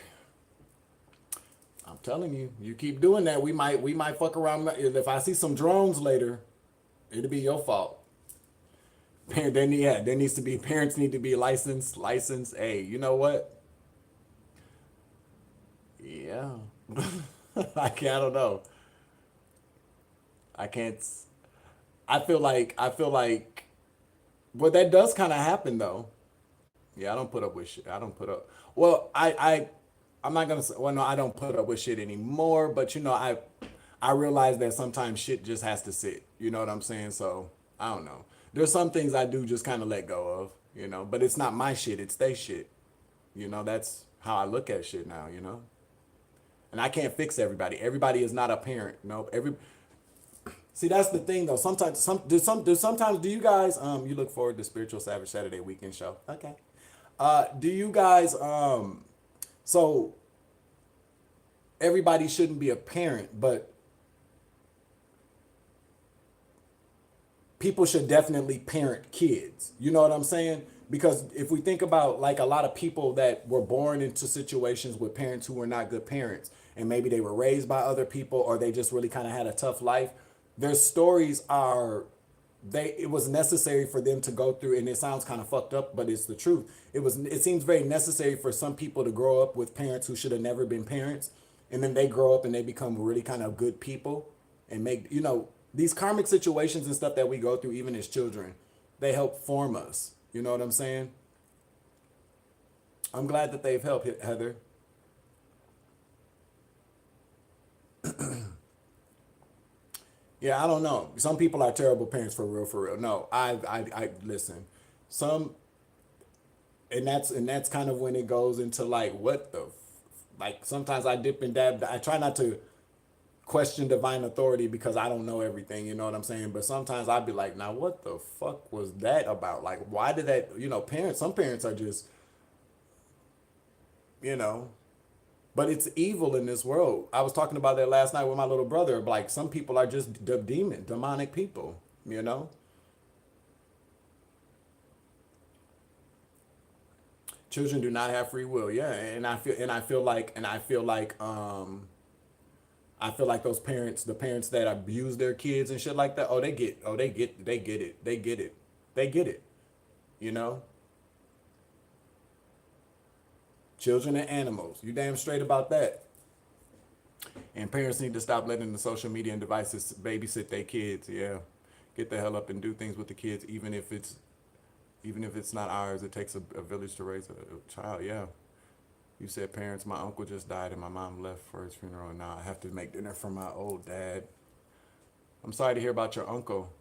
I'm telling you, you keep doing that, we might fuck around. If I see some drones later, it'll be your fault. There needs to be parents need to be licensed. Hey, you know what? Yeah. I don't know. I can't. I feel like. Well, that does kind of happen though. Yeah, I don't put up with shit. I don't put up. Well, I'm not gonna say. Well, no, I don't put up with shit anymore. But I realize that sometimes shit just has to sit. You know what I'm saying? So I don't know. There's some things I do just kind of let go of. But it's not my shit. It's they shit. That's how I look at shit now. And I can't fix everybody. Everybody is not a parent. No, See, that's the thing though. Sometimes sometimes do you guys you look forward to Spiritual Savage Saturday weekend show? Okay. Do you guys so everybody shouldn't be a parent, but people should definitely parent kids. You know what I'm saying? Because if we think about like a lot of people that were born into situations with parents who were not good parents, and maybe they were raised by other people or they just really kind of had a tough life, their stories are it was necessary for them to go through, and it sounds kind of fucked up, but it's the truth. It seems very necessary for some people to grow up with parents who should have never been parents, and then they grow up and they become really kind of good people and make these karmic situations and stuff that we go through even as children, they help form us. You know what I'm saying? I'm glad that they've helped, Heather. Yeah, I don't know. Some people are terrible parents for real, for real. No, I listen. Some, and that's kind of when it goes into like like sometimes I dip and dab. I try not to question divine authority because I don't know everything. You know what I'm saying? But sometimes I'd be like, now what the fuck was that about? Like, why did that? Parents. Some parents are just, you know. But it's evil in this world. I was talking about that last night with my little brother. Like, some people are just demonic people, you know? Children do not have free will. Yeah, I feel like those parents, the parents that abuse their kids and shit like that, they get it. They get it, you know? Children and animals. You damn straight about that. And parents need to stop letting the social media and devices babysit their kids. Yeah. Get the hell up and do things with the kids, even if it's not ours. It takes a village to raise a child. Yeah. You said parents. My uncle just died and my mom left for his funeral, and now I have to make dinner for my old dad. I'm sorry to hear about your uncle.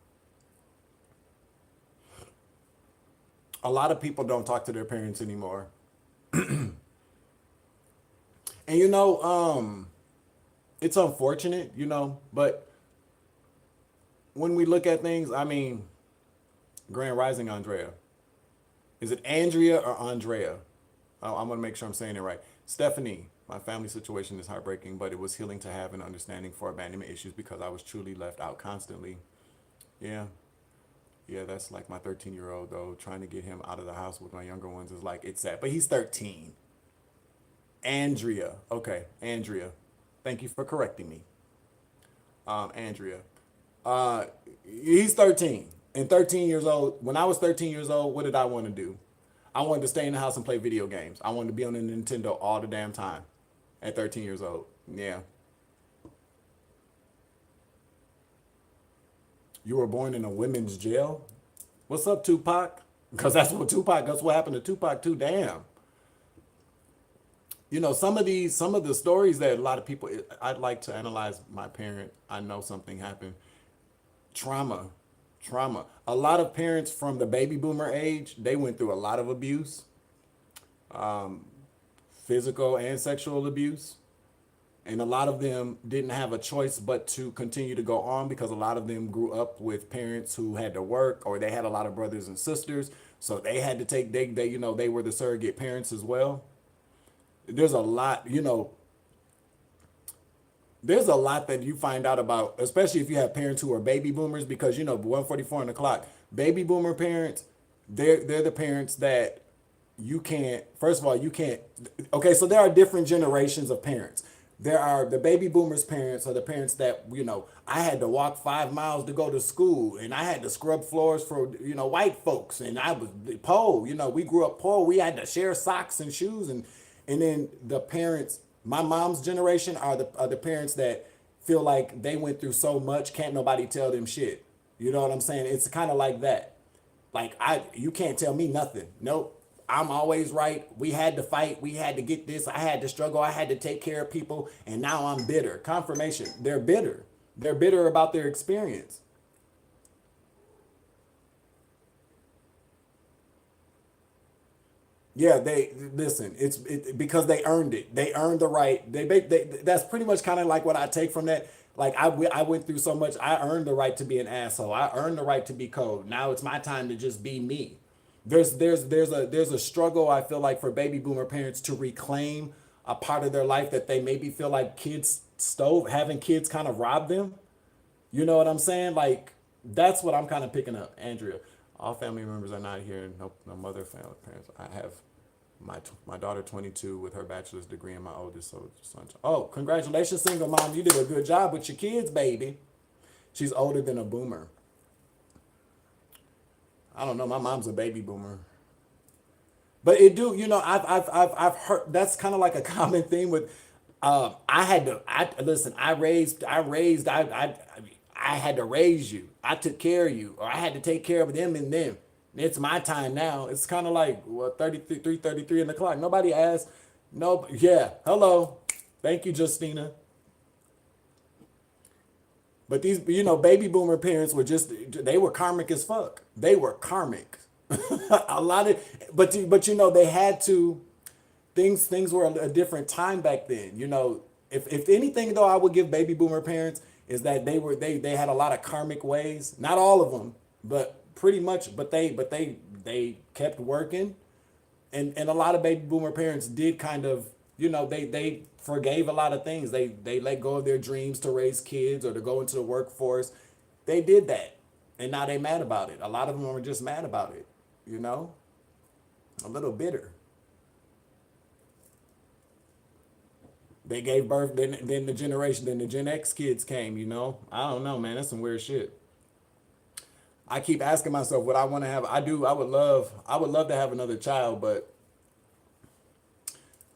A lot of people don't talk to their parents anymore. And it's unfortunate, but when we look at things, I mean, Grand Rising Andrea. Is it Andrea or Andrea? Oh, I'm going to make sure I'm saying it right. Stephanie, my family situation is heartbreaking, but it was healing to have an understanding for abandonment issues because I was truly left out constantly. Yeah. Yeah, that's like my 13-year-old though. Trying to get him out of the house with my younger ones is like, it's sad. But he's 13. Andrea. Okay, Andrea. Thank you for correcting me. Andrea. Uh, he's 13. And 13 years old, when I was 13 years old, what did I want to do? I wanted to stay in the house and play video games. I wanted to be on the Nintendo all the damn time at 13 years old. Yeah. You were born in a women's jail? What's up, Tupac? Because that's what happened to Tupac too. Damn. You know, some of the stories that a lot of people, I'd like to analyze my parent. I know something happened. Trauma, trauma. A lot of parents from the baby boomer age, they went through a lot of abuse, physical and sexual abuse. And a lot of them didn't have a choice but to continue to go on because a lot of them grew up with parents who had to work or they had a lot of brothers and sisters. So they had to take, they were the surrogate parents as well. There's a lot, there's a lot that you find out about, especially if you have parents who are baby boomers, because 1:44 on the clock. Baby boomer parents, they're the parents that you can't. First of all, you can't. Okay, so there are different generations of parents. There are the baby boomers' parents, are the parents that I had to walk 5 miles to go to school, and I had to scrub floors for white folks, and I was poor. We grew up poor. We had to share socks and shoes, and then the parents. My mom's generation are the parents that feel like they went through so much, can't nobody tell them shit. You know what I'm saying? It's kind of like that. Like you can't tell me nothing. Nope. I'm always right. We had to fight. We had to get this. I had to struggle. I had to take care of people. And now I'm bitter. Confirmation. They're bitter. They're bitter about their experience. Yeah, they listen. Because they earned it. They earned the right. That's pretty much kind of like what I take from that. Like I went through so much. I earned the right to be an asshole. I earned the right to be cold. Now it's my time to just be me. There's a struggle I feel like for baby boomer parents to reclaim a part of their life that they maybe feel like kids stole, having kids kind of rob them. You know what I'm saying? Like that's what I'm kind of picking up, Andrea. All family members are not here. No mother, family, parents. I have my daughter 22 with her bachelor's degree and my oldest son. Oh, congratulations, single mom. You did a good job with your kids, baby. She's older than a boomer. I don't know. My mom's a baby boomer. But it do, I've heard that's kind of like a common theme with. I had to. I listen. I had to raise you. I took care of you, or I had to take care of them and them. It's my time now. It's kind of like 33 in the clock. Nobody asked. No, yeah. Hello, thank you, Justina. But these, baby boomer parents were they were karmic as fuck. They were karmic. A lot of, but they had to, things were a different time back then. If anything though, I would give baby boomer parents is that they had a lot of karmic ways. Not all of them, but pretty much. But they kept working, and a lot of baby boomer parents did kind of, they forgave a lot of things. They let go of their dreams to raise kids or to go into the workforce. They did that, and now they mad about it. A lot of them were just mad about it, a little bitter. They gave birth, then the Gen X kids came. I don't know, man. That's some weird shit. I keep asking myself what I want to have. I would love to have another child, but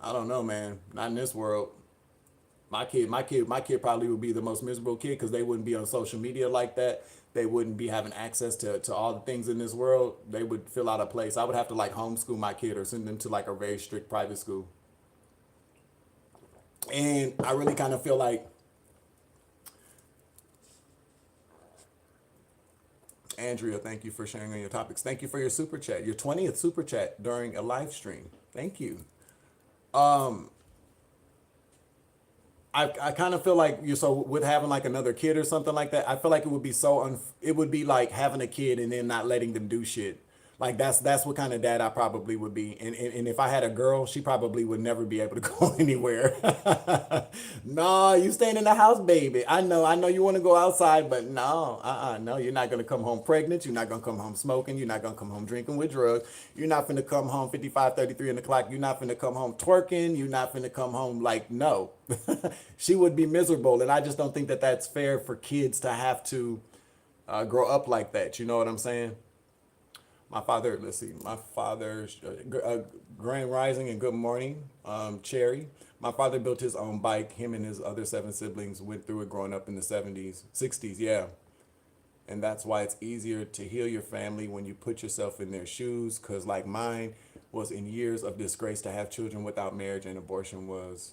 I don't know, man. Not in this world. My kid probably would be the most miserable kid because they wouldn't be on social media like that. They wouldn't be having access to all the things in this world. They would feel out of place. I would have to like homeschool my kid or send them to like a very strict private school. And I really kind of feel like, Andrea, thank you for sharing on your topics. Thank you for your super chat, your 20th super chat during a live stream. Thank you. I kind of feel like so with having like another kid or something like that, I feel like it would be it would be like having a kid and then not letting them do shit. Like that's what kind of dad I probably would be. And if I had a girl, she probably would never be able to go anywhere. No, you staying in the house, baby. I know you want to go outside, but no, no, you're not gonna come home pregnant. You're not gonna come home smoking. You're not gonna come home drinking with drugs. You're not finna come home 55:33 in the clock. You're not finna come home twerking. You're not finna come home like no. She would be miserable, and I just don't think that that's fair for kids to have to grow up like that. You know what I'm saying? My father, let's see, my father's Grand Rising and Good Morning, Cherry. My father built his own bike. Him and his other seven siblings went through it growing up in the 70s, 60s, yeah. And that's why it's easier to heal your family when you put yourself in their shoes. Because, like mine was in years of disgrace to have children without marriage, and abortion was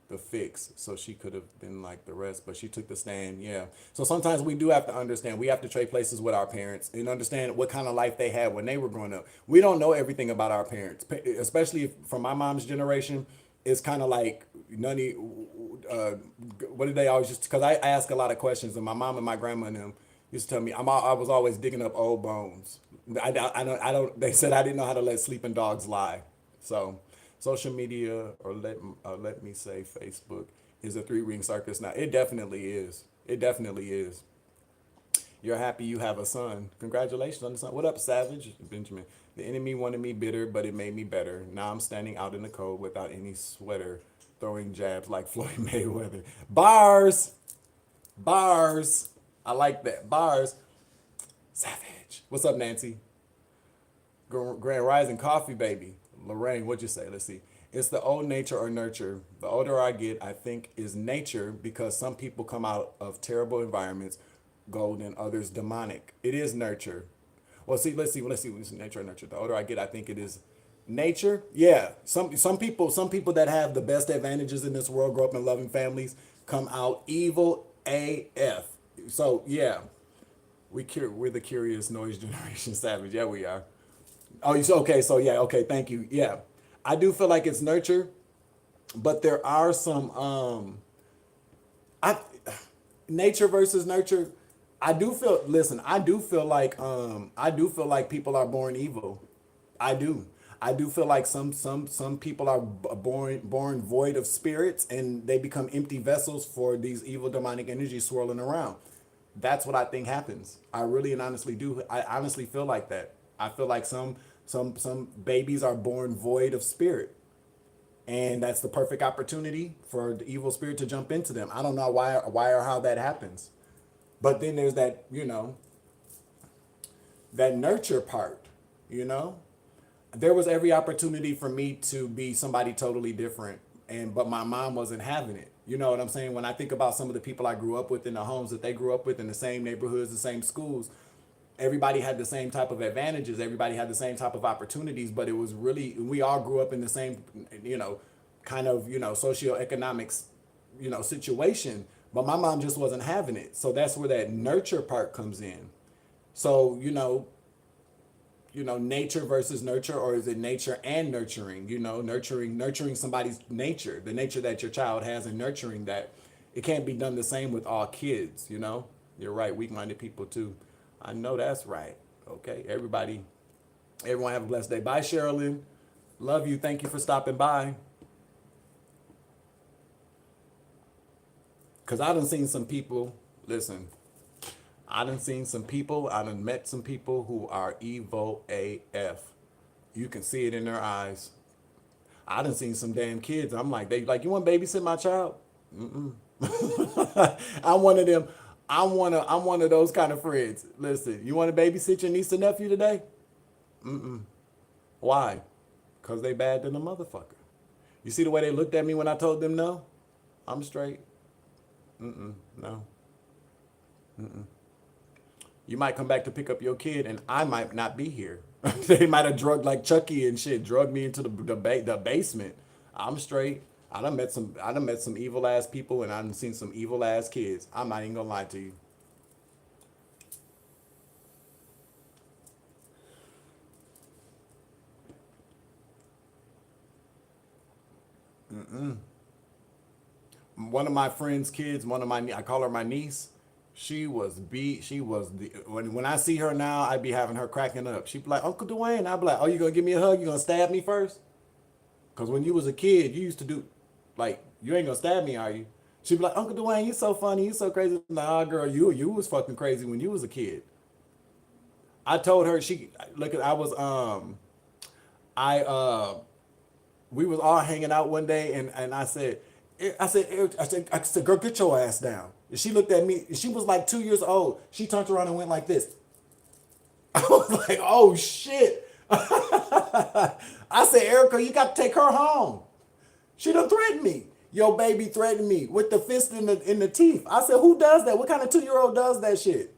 the fix, so she could have been like the rest, but she took the stand. Yeah, so sometimes we do have to understand, we have to trade places with our parents and understand what kind of life they had when they were growing up. We don't know everything about our parents, especially from my mom's generation. It's kind of like none of what did they always just, because I ask a lot of questions, and my mom and my grandma and them used to tell me I was always digging up old bones. I don't they said I didn't know how to let sleeping dogs lie. So social media, or let me say Facebook, is a three-ring circus now. It definitely is. It definitely is. You're happy you have a son. Congratulations on the son. What up, Savage? Benjamin. The enemy wanted me bitter, but it made me better. Now I'm standing out in the cold without any sweater, throwing jabs like Floyd Mayweather. Bars! Bars! I like that. Bars. Savage. What's up, Nancy? Grand Rising Coffee, baby. Lorraine, what'd you say? Let's see. It's the old nature or nurture. The older I get, I think is nature, because some people come out of terrible environments, gold, and others demonic. It is nurture. Well, see, let's see. What's nature or nurture? The older I get, I think it is nature. Yeah. Some people that have the best advantages in this world, grow up in loving families, come out evil AF. So yeah, we're the curious noise generation. Savage. Yeah, we are. Oh, you okay? So yeah, okay. Thank you. Yeah, I do feel like it's nurture, but there are some I nature versus nurture. I do feel. Listen, I do feel like people are born evil. I do. I do feel like some people are born void of spirits, and they become empty vessels for these evil demonic energies swirling around. That's what I think happens. I really and honestly do. I honestly feel like that. I feel like some babies are born void of spirit, and that's the perfect opportunity for the evil spirit to jump into them. I don't know why or how that happens, but then there's that, that nurture part. You know, there was every opportunity for me to be somebody totally different, but my mom wasn't having it. You know what I'm saying? When I think about some of the people I grew up with in the homes that they grew up with, in the same neighborhoods, the same schools, everybody had the same type of advantages, everybody had the same type of opportunities, but it was really, we all grew up in the same, kind of, socioeconomics, situation. But my mom just wasn't having it. So that's where that nurture part comes in. So, nature versus nurture, or is it nature and nurturing? Nurturing somebody's nature, the nature that your child has, and nurturing that. It can't be done the same with all kids. You're right, weak-minded people too. I know that's right. Okay, everyone have a blessed day. Bye, Sherilyn. Love you. Thank you for stopping by. Because I done seen some people, listen, I done seen some people, I done met some people who are evil AF. You can see it in their eyes. I done seen some damn kids. I'm like, you want to babysit my child? I'm one of them. I'm one of those kind of friends. Listen, you want to babysit your niece and nephew today? Why? Because they bad than a motherfucker. You see the way they looked at me when I told them no? I'm straight. No. You might come back to pick up your kid, and I might not be here. They might have drugged like Chucky and shit, drugged me into the basement. I'm straight. I done met some evil ass people, and I done seen some evil ass kids. I'm not even gonna lie to you. One of my friend's kids, I call her my niece. She was beat. She was the when I see her now, I be having her cracking up. She be like, Uncle Dwayne. I be like, oh, you gonna give me a hug? You gonna stab me first? Cause when you was a kid, you used to do like you ain't gonna stab me, are you? She be like, Uncle Dwayne, you so funny, you so crazy. Nah, girl, you was fucking crazy when you was a kid. I told her she look at I was I we was all hanging out one day and I said, girl, get your ass down. And she looked at me. She was like 2 years old. She turned around and went like this. I was like, oh shit. I said, Erica, you got to take her home. She done threatened me. Your baby threatened me with the fist in the teeth. I said, who does that? What kind of 2-year-old does that shit?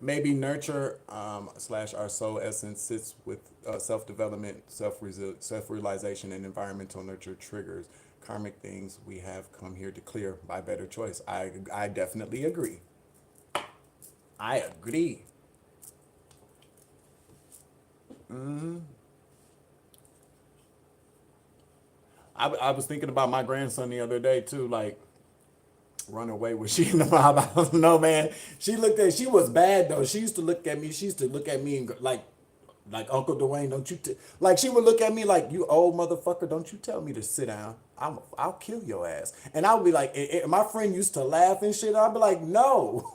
Maybe nurture slash our soul essence sits with self-development, self-realization, and environmental nurture triggers karmic things we have come here to clear by better choice. I definitely agree. I agree. I was thinking about my grandson the other day too, like run away was she in the mob? I don't know, man. She was bad though. She used to look at me. She used to look at me and like Uncle Dwayne, don't you like she would look at me like, you old motherfucker, don't you tell me to sit down. I'll kill your ass. And I would be like, my friend used to laugh and shit. I'd be like, no.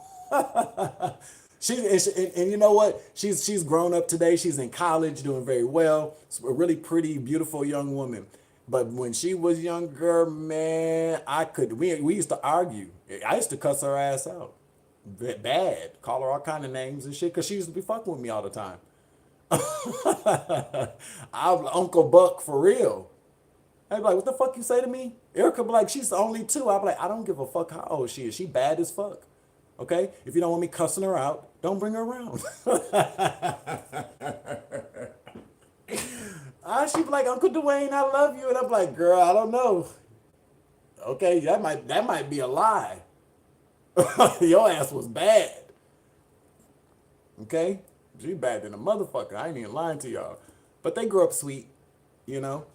And you know what? She's grown up today. She's in college, doing very well. A really pretty, beautiful young woman. But when she was younger, man, we used to argue. I used to cuss her ass out. Bad. Call her all kind of names and shit because she used to be fucking with me all the time. I'm Uncle Buck for real. I'd be like, what the fuck you say to me? Erica be like, she's only 2. I'd be like, I don't give a fuck how old she is. She bad as fuck. Okay? If you don't want me cussing her out, don't bring her around. She'd be like, Uncle Dwayne, I love you. And I'm like, girl, I don't know. Okay, that might be a lie. Your ass was bad. Okay? She bad than a motherfucker. I ain't even lying to y'all. But they grew up sweet, you know?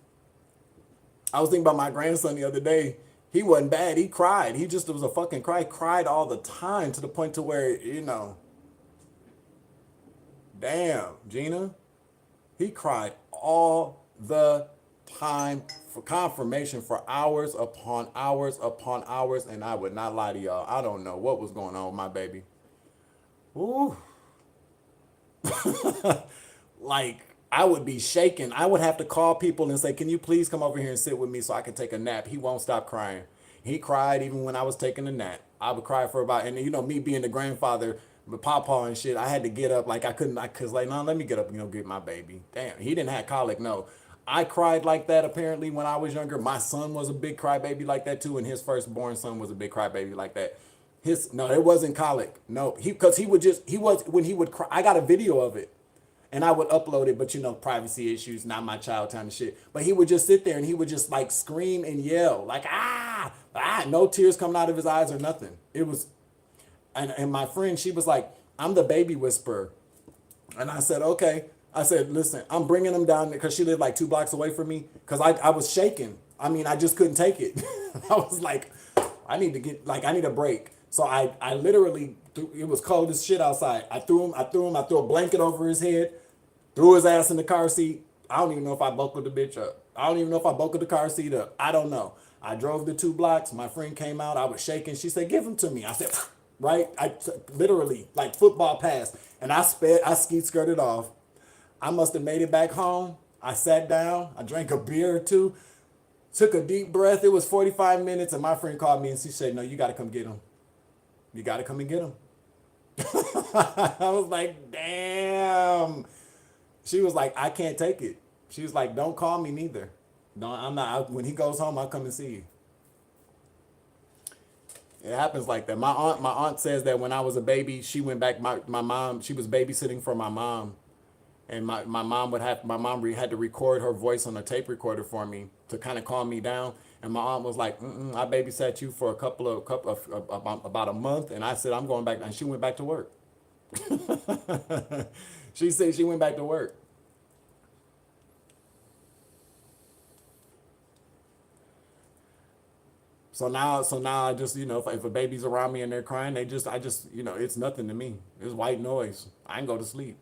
I was thinking about my grandson the other day. He wasn't bad. He cried. He just was a fucking cry. Cried all the time to the point to where, damn, Gina. He cried all the time for confirmation for hours upon hours upon hours. And I would not lie to y'all. I don't know what was going on with my baby. Ooh. Like, I would be shaking. I would have to call people and say, can you please come over here and sit with me so I can take a nap? He won't stop crying. He cried even when I was taking a nap. I would cry for about, and me being the grandfather, the pawpaw and shit, I had to get up. Like, I couldn't, cause like, no, let me get up, get my baby. Damn, he didn't have colic, no. I cried like that apparently when I was younger. My son was a big crybaby like that too, and his firstborn son was a big crybaby like that. No, it wasn't colic. No, because he was, when he would cry, I got a video of it. And I would upload it, but privacy issues, not my child time and shit. But he would just sit there and he would just like scream and yell, like, no tears coming out of his eyes or nothing. It was, and my friend, she was like, I'm the baby whisperer. And I said, okay. I said, listen, I'm bringing him down because she lived like 2 blocks away from me because I was shaking. I mean, I just couldn't take it. I was like, I need a break. So I literally, it was cold as shit outside. I threw a blanket over his head, threw his ass in the car seat. I don't even know if I buckled the bitch up. I don't even know if I buckled the car seat up. I don't know. I drove the 2 blocks. My friend came out. I was shaking. She said, give him to me. I said, right? Literally, like football pass. And I skeet skirted off. I must have made it back home. I sat down. I drank a beer or 2. Took a deep breath. It was 45 minutes. And my friend called me and she said, no, you got to come get him. You got to come and get him. I was like, damn. She was like, I can't take it. She was like, don't call me neither. No, I'm not. When he goes home, I'll come and see you. It happens like that. My aunt says that when I was a baby, she went back. My mom, she was babysitting for my mom. And my mom had to record her voice on a tape recorder for me to kind of calm me down. And my aunt was like, I babysat you for about a month. And I said, I'm going back. And she went back to work. She said she went back to work. So now I just, if a baby's around me and they're crying, I just, it's nothing to me. It's white noise. I ain't go to sleep.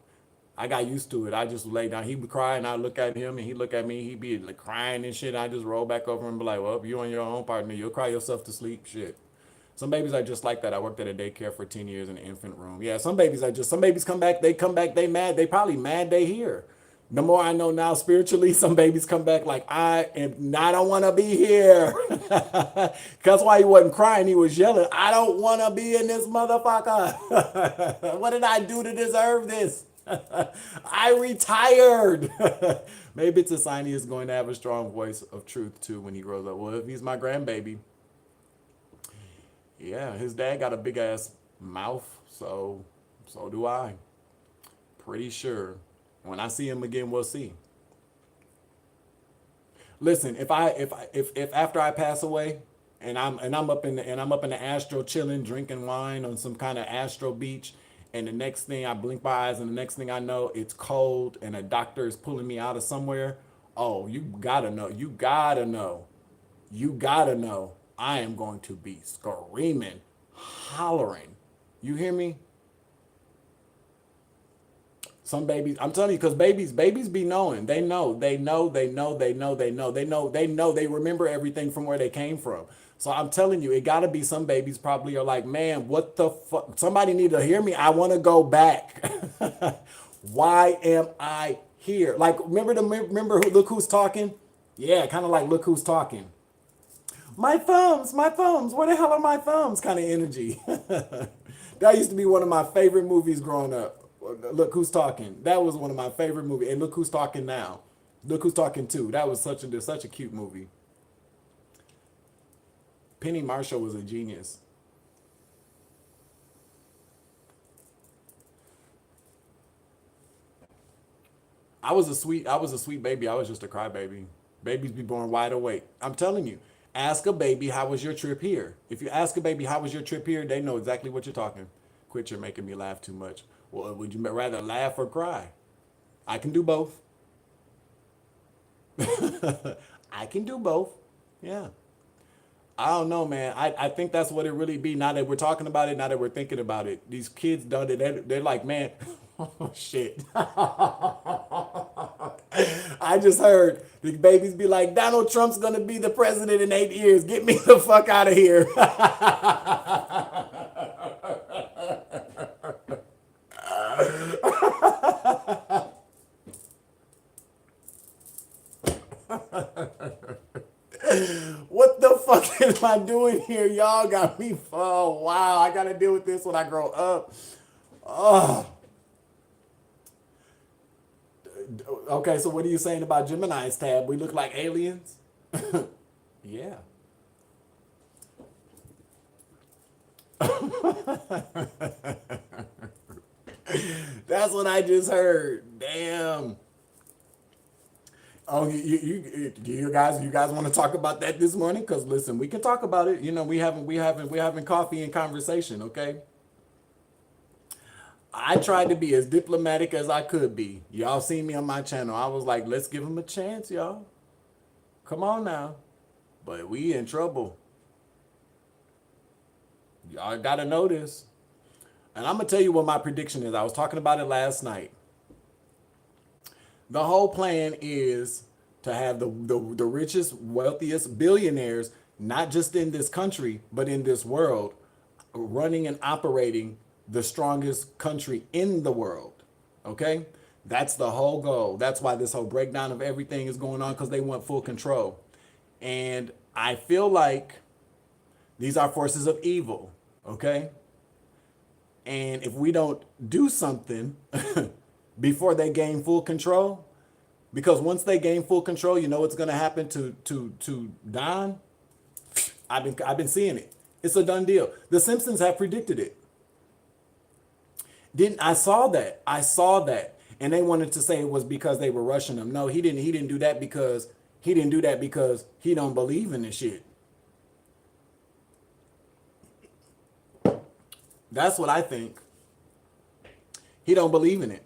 I got used to it. I just lay down. He would cry and I look at him and he look at me. He'd be like crying and shit. I just roll back over and be like, well, you on your own, partner. You'll cry yourself to sleep. Shit. Some babies are just like that. I worked at a daycare for 10 years in an infant room. Yeah, some babies come back, they mad. They probably mad they here. The more I know now spiritually, some babies come back like, I don't want to be here. That's why he wasn't crying. He was yelling, I don't want to be in this motherfucker. What did I do to deserve this? I retired. Maybe it's a sign he is going to have a strong voice of truth too when he grows up. Well, if he's my grandbaby, yeah, his dad got a big ass mouth, so do I. Pretty sure. When I see him again, we'll see. Listen, if after I pass away and I'm up in the astro chilling, drinking wine on some kind of astro beach, and the next thing I blink my eyes and the next thing I know it's cold and a doctor is pulling me out of somewhere, oh, you gotta know I am going to be screaming, hollering. You hear me? Some babies, I'm telling you, because babies be knowing. They remember everything from where they came from. So I'm telling you, it gotta be some babies probably are like, man, what the fuck? Somebody need to hear me. I want to go back. Why am I here? Like, remember look who's talking? Yeah, kind of like look who's talking. My thumbs, where the hell are my thumbs? Kind of energy. That used to be one of my favorite movies growing up. Look Who's Talking. That was one of my favorite movies. And Look Who's Talking Now. Look Who's Talking Too. That was such a cute movie. Penny Marshall was a genius. I was a sweet baby. I was just a crybaby. Babies be born wide awake. I'm telling you. Ask a baby how was your trip here. If you ask a baby how was your trip here, they know exactly what you're talking. Quit, you're making me laugh too much. Well, would you rather laugh or cry? I can do both. I can do both. Yeah. I don't know, man. I think that's what it really be. Now that we're talking about it, now that we're thinking about it, these kids done it. They're like, man, oh shit. I just heard the babies be like, Donald Trump's gonna be the president in 8 years. Get me the fuck out of here. What the fuck am I doing here? Y'all got me. Oh wow, I gotta deal with this when I grow up. Oh, okay. So what are you saying about Gemini's, Tab? We look like aliens? Yeah. That's what I just heard. Damn. Oh, you guys want to talk about that this morning? Cause listen, we can talk about it. We having coffee and conversation. Okay. I tried to be as diplomatic as I could be. Y'all seen me on my channel. I was like, let's give him a chance, y'all. Come on now. But we in trouble. Y'all gotta know this. And I'm gonna tell you what my prediction is. I was talking about it last night. The whole plan is to have the richest, wealthiest billionaires, not just in this country, but in this world, running and operating the strongest country in the world. Okay? That's the whole goal. That's why this whole breakdown of everything is going on, because they want full control. And I feel like these are forces of evil. Okay? And if we don't do something before they gain full control, because once they gain full control, you know what's going to happen to Don? I've been seeing it. It's a done deal. The Simpsons have predicted it. Didn't I saw that? I saw that, and they wanted to say it was because they were rushing him. No, he didn't. He didn't do that because he don't believe in this shit. That's what I think. He don't believe in it.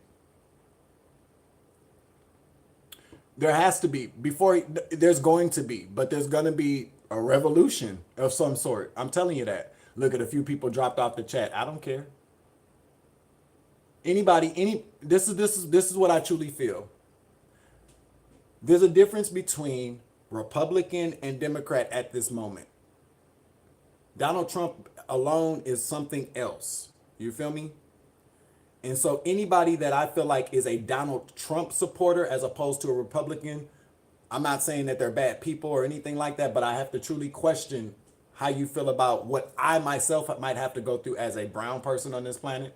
There has to be before there's going to be, but there's going to be A revolution of some sort. I'm telling you that. Look at a few people dropped off the chat. I don't care. Anybody, this is what I truly feel. There's a difference between Republican and Democrat at this moment. Donald Trump alone is something else. You feel me? And so anybody that I feel like is a Donald Trump supporter as opposed to a Republican, I'm not saying that they're bad people or anything like that, but I have to truly question how you feel about what I myself might have to go through as a brown person on this planet,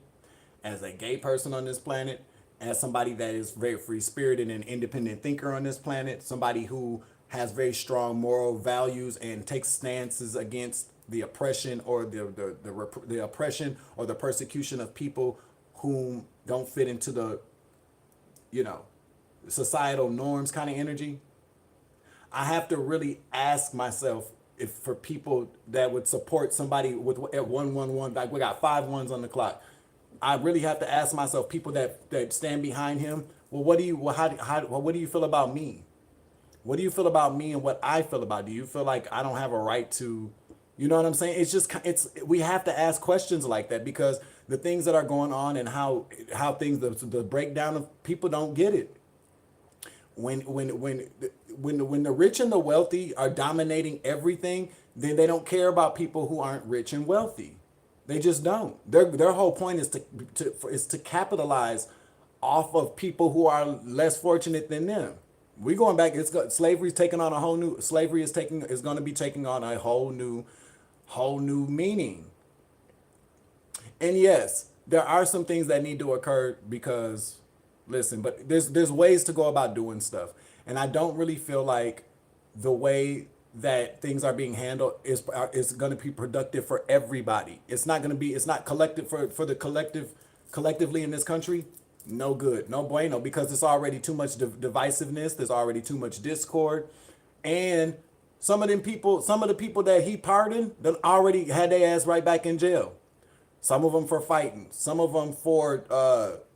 as a gay person on this planet, as somebody that is very free-spirited and independent thinker on this planet, somebody who has very strong moral values and takes stances against the oppression or the oppression or the persecution of people whom don't fit into the, societal norms kind of energy. I have to really ask myself if for people that would support somebody with at 111, like we got 5 ones on the clock. I really have to ask myself, people that stand behind him, well, what do you feel about me? What do you feel about me and what I feel about? Do you feel like I don't have a right to, you know what I'm saying? We have to ask questions like that because the things that are going on and how things, the breakdown of people don't get it. When the rich and the wealthy are dominating everything, then they don't care about people who aren't rich and wealthy. They just don't. Their whole point is to capitalize off of people who are less fortunate than them. We going back. Slavery's taking on a whole new. Slavery is going to be taking on a whole new meaning. And yes, there are some things that need to occur because, listen, but there's ways to go about doing stuff, and I don't really feel like the way that things are being handled is going to be productive for everybody. It's not collective for the collectively in this country. No good, no bueno, because there's already too much divisiveness. There's already too much discord, and some of the people that he pardoned, then already had their ass right back in jail. Some of them for fighting. Some of them for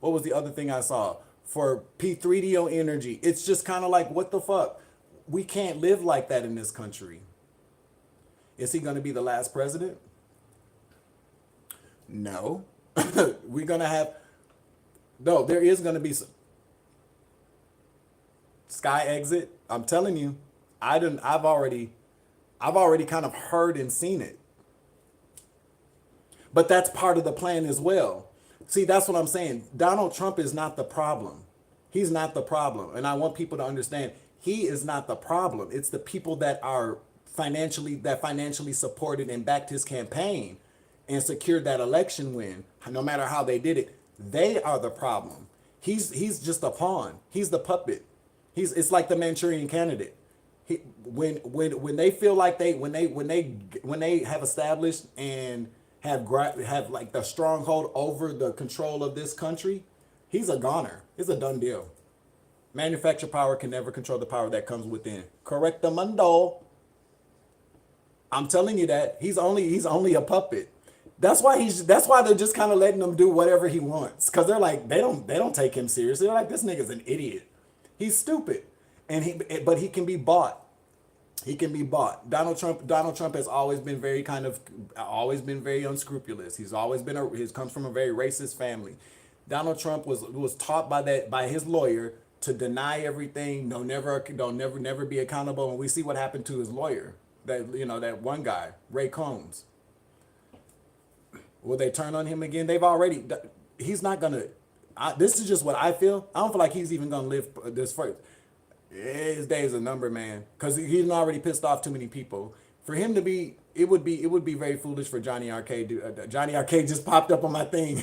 what was the other thing I saw? For P3DO energy. It's just kind of like, what the fuck? We can't live like that in this country. Is he going to be the last president? No. We're going to have... No, there is going to be some... Sky exit. I'm telling you, I've already kind of heard and seen it. But that's part of the plan as well. See, that's what I'm saying. Donald Trump is not the problem. He's not the problem. And I want people to understand, he is not the problem. It's the people that are financially supported and backed his campaign and secured that election win, no matter how they did it. They are the problem. He's just a pawn. He's the puppet. It's like the Manchurian Candidate. When they feel like when they have established and have like the stronghold over the control of this country, he's a goner. It's a done deal. Manufactured power can never control the power that comes within. Correctamundo. I'm telling you that he's only a puppet. That's why they're just kind of letting him do whatever he wants, because they're like, they don't take him seriously. They're like, this nigga's an idiot. He's stupid, but he can be bought. He can be bought. Donald Trump has always been very unscrupulous. He's always been he comes from a very racist family. Donald Trump was taught by his lawyer to deny everything. Don't never be accountable. And we see what happened to his lawyer. That one guy, Ray Combs. Will they turn on him again? He's not gonna. This is just what I feel. I don't feel like he's even gonna live this first. His days are numbered, man, because he's already pissed off too many people. For him to be, it would be very foolish for Johnny Arcade. Johnny Arcade just popped up on my thing.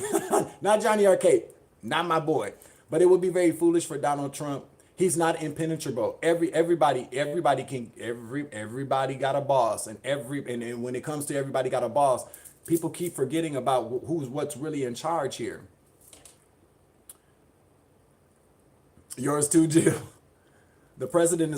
Not Johnny Arcade, not my boy. But it would be very foolish for Donald Trump. He's not impenetrable. Everybody got a boss, and when it comes to everybody got a boss, people keep forgetting about what's really in charge here. Yours too, Jill. The president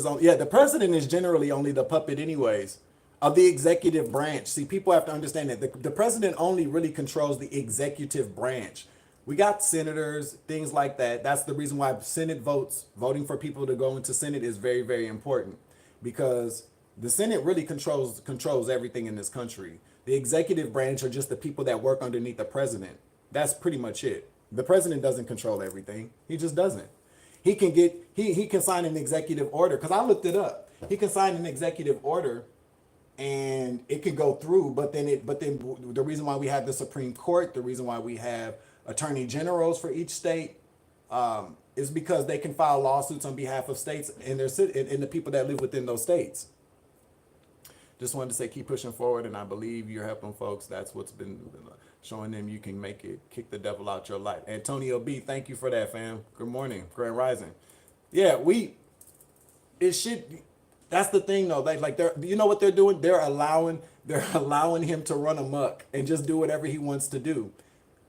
is generally only the puppet anyways of the executive branch. See, people have to understand that the president only really controls the executive branch. We got senators, things like that. That's the reason why Senate voting for people to go into Senate is very, very important, because The Senate really controls everything in this country. The executive branch are just the people that work underneath the president. That's pretty much it. The president doesn't control everything. He just doesn't. He can sign an executive order, because I looked it up. He can sign an executive order and it can go through, but then the reason why we have the Supreme Court, the reason why we have attorney generals for each state, is because they can file lawsuits on behalf of states and the people that live within those states. Just wanted to say, keep pushing forward, and I believe you're helping folks. That's what's been showing them you can make it, kick the devil out your life. Antonio B, thank you for that, fam. Good morning, Grand Rising. Yeah, that's the thing though. You know what they're doing? They're allowing him to run amok and just do whatever he wants to do,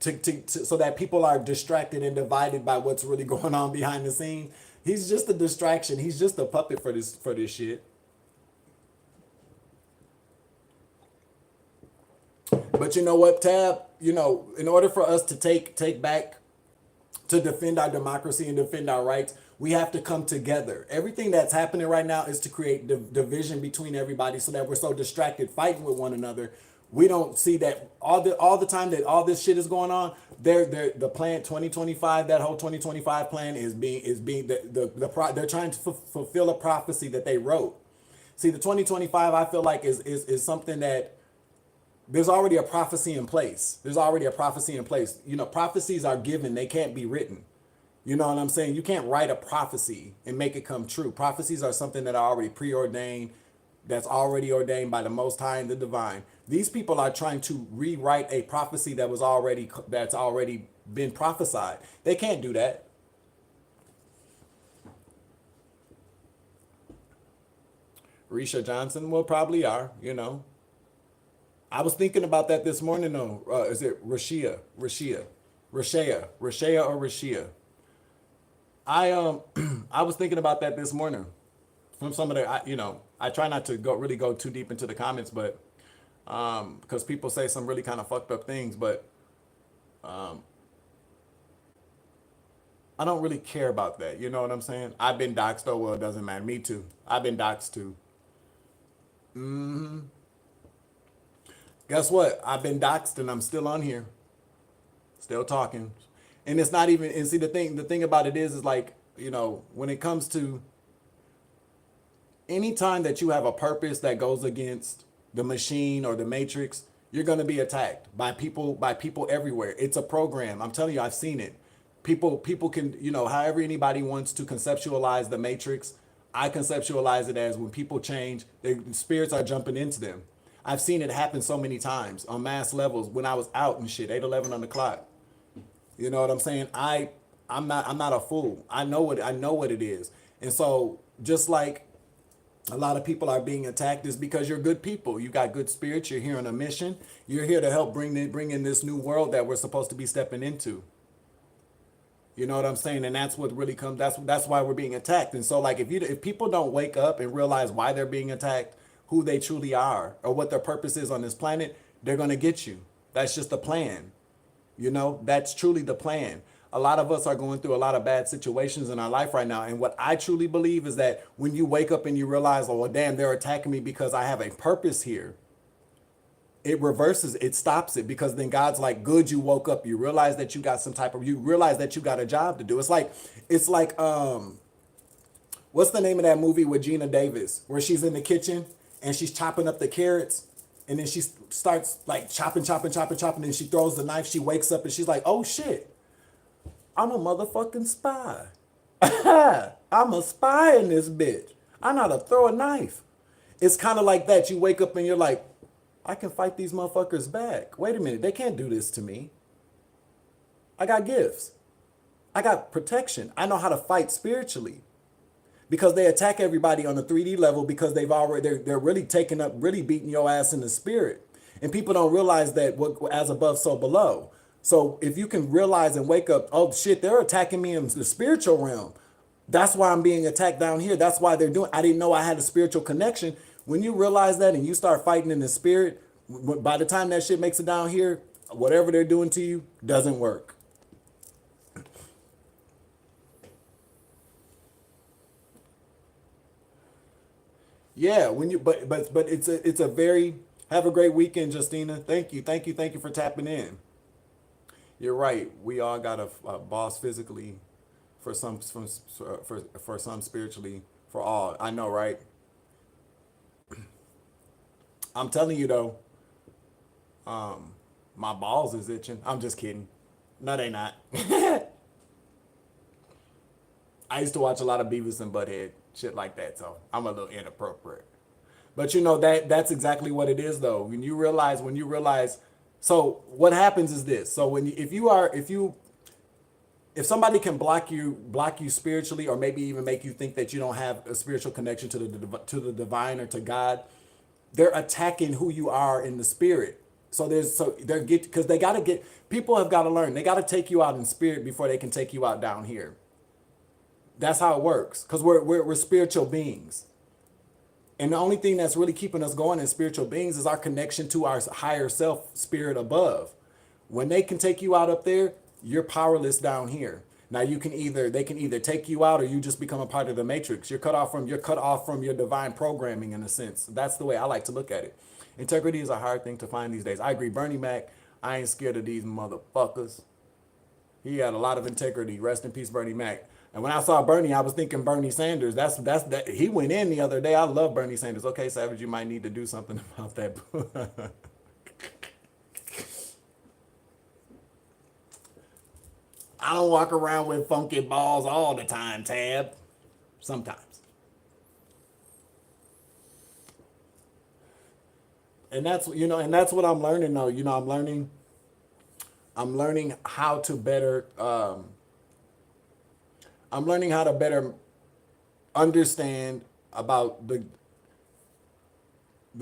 so that people are distracted and divided by what's really going on behind the scenes. He's just a distraction. He's just a puppet for this shit. But you know what, Tab? You know, in order for us to take back, to defend our democracy and defend our rights, we have to come together. Everything that's happening right now is to create division between everybody, so that we're so distracted fighting with one another. We don't see that all the time that all this shit is going on. The plan 2025, that whole 2025 plan is being they're trying to fulfill a prophecy that they wrote. See, the 2025, I feel like is something that there's already a prophecy in place. There's already a prophecy in place. You know, prophecies are given, they can't be written. You know what I'm saying? You can't write a prophecy and make it come true. Prophecies are something that are already preordained, that's already ordained by the Most High and the Divine. These people are trying to rewrite a prophecy that's already been prophesied. They can't do that. Risha Johnson will probably are, you know. I was thinking about that this morning though. Is it Rashia or Rashia? I was thinking about that this morning from some of the, I try not to go too deep into the comments, but because people say some really kind of fucked up things, but I don't really care about that. You know what I'm saying? I've been doxxed. Oh, well, it doesn't matter. Me too. I've been doxxed too. Guess what? I've been doxxed and I'm still on here, still talking. And it's not even, and see, the thing about it is like, when it comes to any time that you have a purpose that goes against the machine or the matrix, you're going to be attacked by people everywhere. It's a program. I'm telling you, I've seen it. People can, however anybody wants to conceptualize the matrix, I conceptualize it as when people change, the spirits are jumping into them. I've seen it happen so many times on mass levels when I was out and shit, 8:11 on the clock. You know what I'm saying? I'm not a fool. I know what it is. And so just like a lot of people are being attacked is because you're good people. You got good spirits. You're here on a mission. You're here to help bring in this new world that we're supposed to be stepping into. You know what I'm saying? And that's what really comes. That's why we're being attacked. And so like if people don't wake up and realize why they're being attacked, who they truly are, or what their purpose is on this planet, they're going to get you. That's just the plan. That's truly the plan. A lot of us are going through a lot of bad situations in our life right now. And what I truly believe is that when you wake up and you realize, oh, well, damn, they're attacking me because I have a purpose here. It reverses, it stops it, because then God's like, good, you woke up. You realize that you got you realize that you got a job to do. It's like, what's the name of that movie with Gina Davis where she's in the kitchen and she's chopping up the carrots, and then she starts like chopping, and she throws the knife. She wakes up and she's like, oh shit, I'm a motherfucking spy. I'm a spy in this bitch. I know how to throw a knife. It's kind of like that. You wake up and you're like, I can fight these motherfuckers back. Wait a minute, they can't do this to me. I got gifts. I got protection. I know how to fight spiritually. Because they attack everybody on the 3D level, because they're really really beating your ass in the spirit. And people don't realize that what as above, so below. So if you can realize and wake up, oh shit, they're attacking me in the spiritual realm. That's why I'm being attacked down here. That's why they're doing, I didn't know I had a spiritual connection. When you realize that and you start fighting in the spirit, by the time that shit makes it down here, whatever they're doing to you doesn't work. Yeah, when you but it's a very have a great weekend, Justina. Thank you for tapping in. You're right. We all got a boss physically, for some for some spiritually, for all. I know, right? I'm telling you though, my balls is itching. I'm just kidding. No, they not. I used to watch a lot of Beavis and Butthead, shit like that. So I'm a little inappropriate. But you know that's exactly what it is though. When you realize, so what happens is this. So if somebody can block you spiritually, or maybe even make you think that you don't have a spiritual connection to the divine or to God, they're attacking who you are in the spirit. So they're get because they got to get people have got to learn. They got to take you out in spirit before they can take you out down here. That's how it works, because we're spiritual beings. And the only thing that's really keeping us going as spiritual beings is our connection to our higher self, spirit above. When they can take you out up there, you're powerless down here. Now they can either take you out, or you just become a part of the matrix. You're cut off from your divine programming, in a sense. That's the way I like to look at it. Integrity is a hard thing to find these days. I agree. Bernie Mac, I ain't scared of these motherfuckers. He had a lot of integrity. Rest in peace, Bernie Mac. And when I saw Bernie, I was thinking Bernie Sanders. That he went in the other day. I love Bernie Sanders. Okay, Savage, you might need to do something about that. I don't walk around with funky balls all the time, Tab. Sometimes. And that's what I'm learning though. I'm learning how to better I'm learning how to better understand about the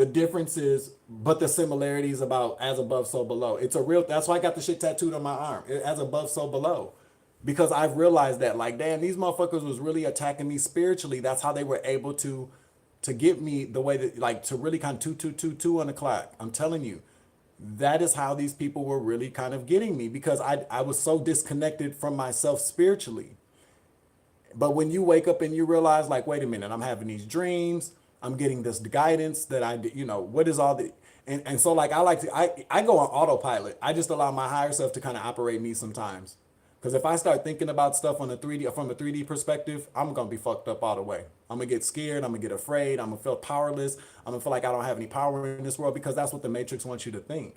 differences, but the similarities about as above, so below. It's a real. That's why I got the shit tattooed on my arm. As above, so below, because I've realized that, like, damn, these motherfuckers was really attacking me spiritually. That's how they were able to get me the way that, like, to really kind of two on the clock. I'm telling you, that is how these people were really kind of getting me, because I was so disconnected from myself spiritually. But when you wake up and you realize, like, wait a minute, I'm having these dreams, I'm getting this guidance that what is all the, and so, like, I go on autopilot. I just allow my higher self to kind of operate me sometimes. Because if I start thinking about stuff on from a 3D perspective, I'm going to be fucked up all the way. I'm going to get scared. I'm going to get afraid. I'm going to feel powerless. I'm going to feel like I don't have any power in this world, because that's what the Matrix wants you to think.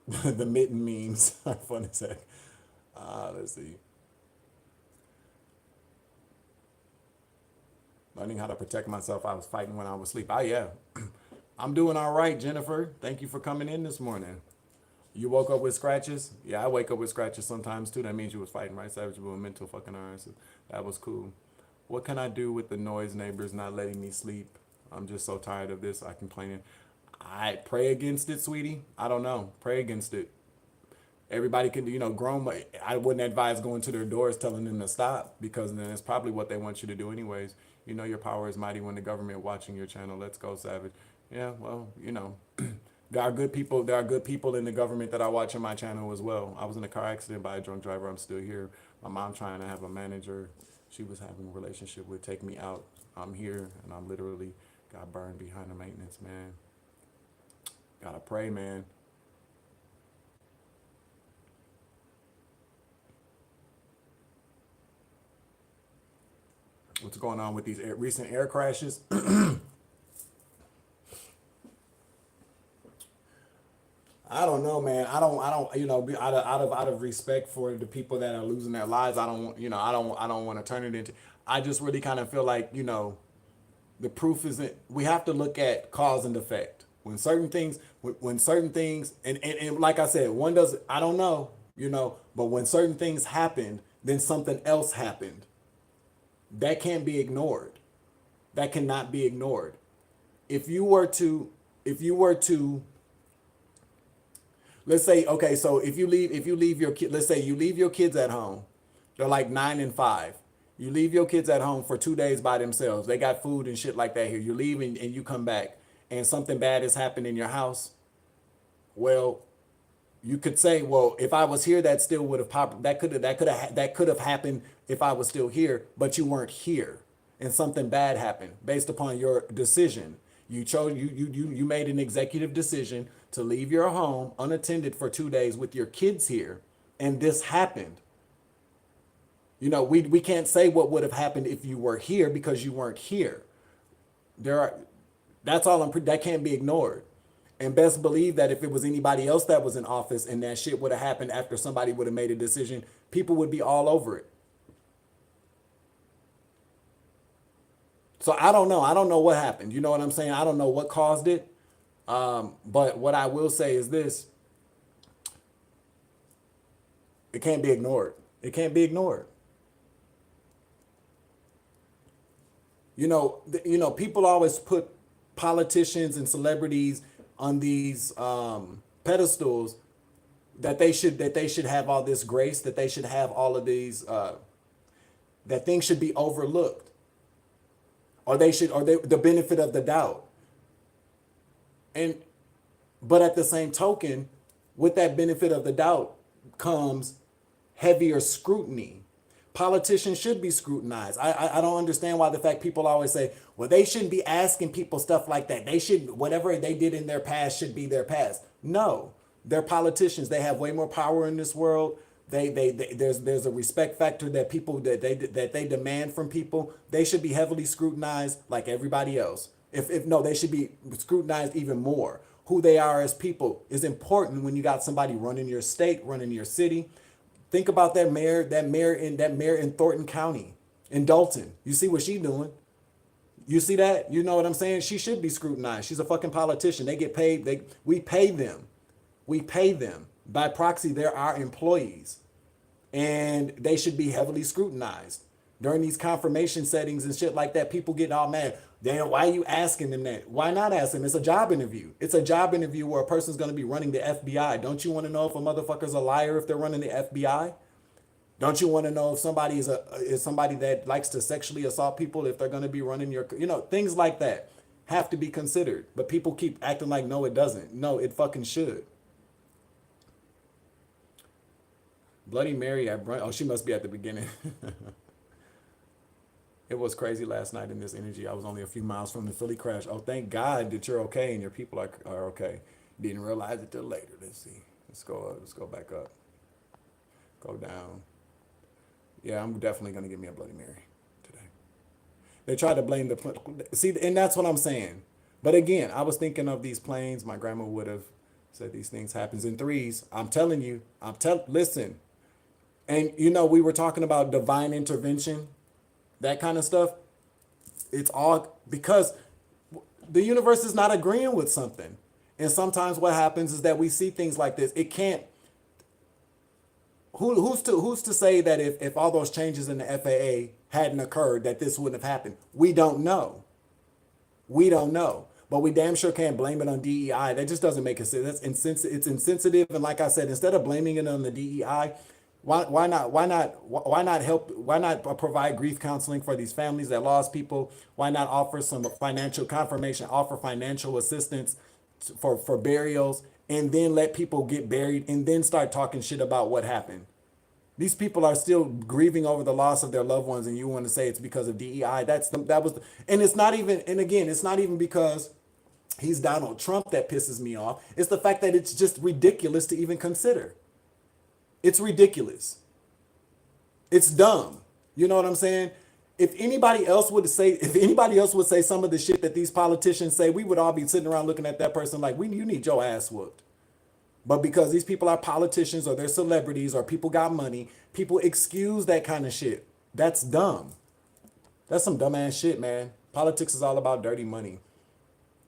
The mitten memes are fun as heck. Let's see. Learning how to protect myself. I was fighting when I was asleep. Yeah. I'm doing all right, Jennifer. Thank you for coming in this morning. You woke up with scratches? Yeah, I wake up with scratches sometimes too. That means you was fighting, right? Savage, you were mental fucking irons. That was cool. What can I do with the noise neighbors not letting me sleep? I'm just so tired of this. I complaining. I pray against it, sweetie. I don't know. Pray against it. Everybody can, grown. I wouldn't advise going to their doors telling them to stop, because then it's probably what they want you to do anyways. Your power is mighty when the government watching your channel. Let's go, Savage. Yeah, well, there are good people. There are good people in the government that are watching my channel as well. I was in a car accident by a drunk driver. I'm still here. My mom trying to have a manager she was having a relationship with take me out. I'm here, and I'm literally got burned behind the maintenance, man. Gotta pray, man. What's going on with these recent air crashes? I don't know, man. I don't, out of respect for the people that are losing their lives, I don't want to turn it into, I just really kind of feel like, the proof isn't, we have to look at cause and effect. When certain things, and like I said, one does, I don't know, but when certain things happened, then something else happened. That can't be ignored. That cannot be ignored. If you were to, let's say, okay, so if you leave your kid, let's say you leave your kids at home. They're like 9 and 5. You leave your kids at home for 2 days by themselves. They got food and shit like that here. You leave and you come back and something bad has happened in your house. Well, you could say, well, if I was here, that still would have popped. That could have happened if I was still here, but you weren't here. and something bad happened based upon your decision. You chose you made an executive decision to leave your home unattended for 2 days with your kids here, and this happened. You know, we can't say what would have happened if you were here because you weren't here. There are that's all that can't be ignored. And best believe that if it was anybody else that was in office and that shit would have happened after somebody would have made a decision, people would be all over it. So I don't know. I don't know what happened. You know what I'm saying? I don't know what caused it. But what I will say is this. It can't be ignored. It can't be ignored. You know, people always put politicians and celebrities on these pedestals that they should have all this grace, that they should have all of these that things should be overlooked, or the benefit of the doubt. But at the same token, with that benefit of the doubt comes heavier scrutiny. Politicians should be scrutinized. I don't understand why the fact people always say, well, they shouldn't be asking people stuff like that. They should, whatever they did in their past should be their past. No, they're politicians. They have way more power in this world. There's a respect factor that people that they demand from people. They should be heavily scrutinized like everybody else. If no, they should be scrutinized even more. Who they are as people is important when you got somebody running your state, running your city. Think about that mayor in Thornton County, in Dalton. You see what she's doing. You see that? You know what I'm saying? She should be scrutinized. She's a fucking politician. They get paid. We pay them. We pay them. By proxy, they're our employees. And they should be heavily scrutinized. During these confirmation settings and shit like that, people get all mad. Damn, why are you asking them that? Why not ask them? It's a job interview. It's a job interview where a person's going to be running the FBI. Don't you want to know if a motherfucker's a liar if they're running the FBI? Don't you want to know if somebody is somebody that likes to sexually assault people if they're going to be running your, things like that have to be considered. But people keep acting like, no, it doesn't. No, it fucking should. Bloody Mary at brunch. Oh, she must be at the beginning. It was crazy last night in this energy. I was only a few miles from the Philly crash. Oh, thank God that you're okay and your people are okay. Didn't realize it till later. Let's see. Let's go up. Let's go back up. Go down. Yeah, I'm definitely going to give me a Bloody Mary today. They tried to blame see, and that's what I'm saying. But again, I was thinking of these planes. My grandma would have said these things happens in threes. I'm telling you. Listen. And, we were talking about divine intervention. That kind of stuff, it's all because the universe is not agreeing with something. And sometimes what happens is that we see things like this. It can't, who's to say that if all those changes in the FAA hadn't occurred, that this wouldn't have happened? We don't know. We don't know. But we damn sure can't blame it on DEI. That just doesn't make sense. It's insensitive. And like I said, instead of blaming it on the DEI, why not provide grief counseling for these families that lost people? Why not offer some financial confirmation, offer financial assistance for burials, and then let people get buried and then start talking shit about what happened? These people are still grieving over the loss of their loved ones, and you want to say it's because of DEI. And it's not even, and again, it's not even because he's Donald Trump that pisses me off. It's the fact that it's just ridiculous to even consider. It's ridiculous. It's dumb. You know what I'm saying? If anybody else would say some of the shit that these politicians say, we would all be sitting around looking at that person like, you need your ass whooped. But because these people are politicians or they're celebrities or people got money, people excuse that kind of shit. That's dumb. That's some dumbass shit, man. Politics is all about dirty money,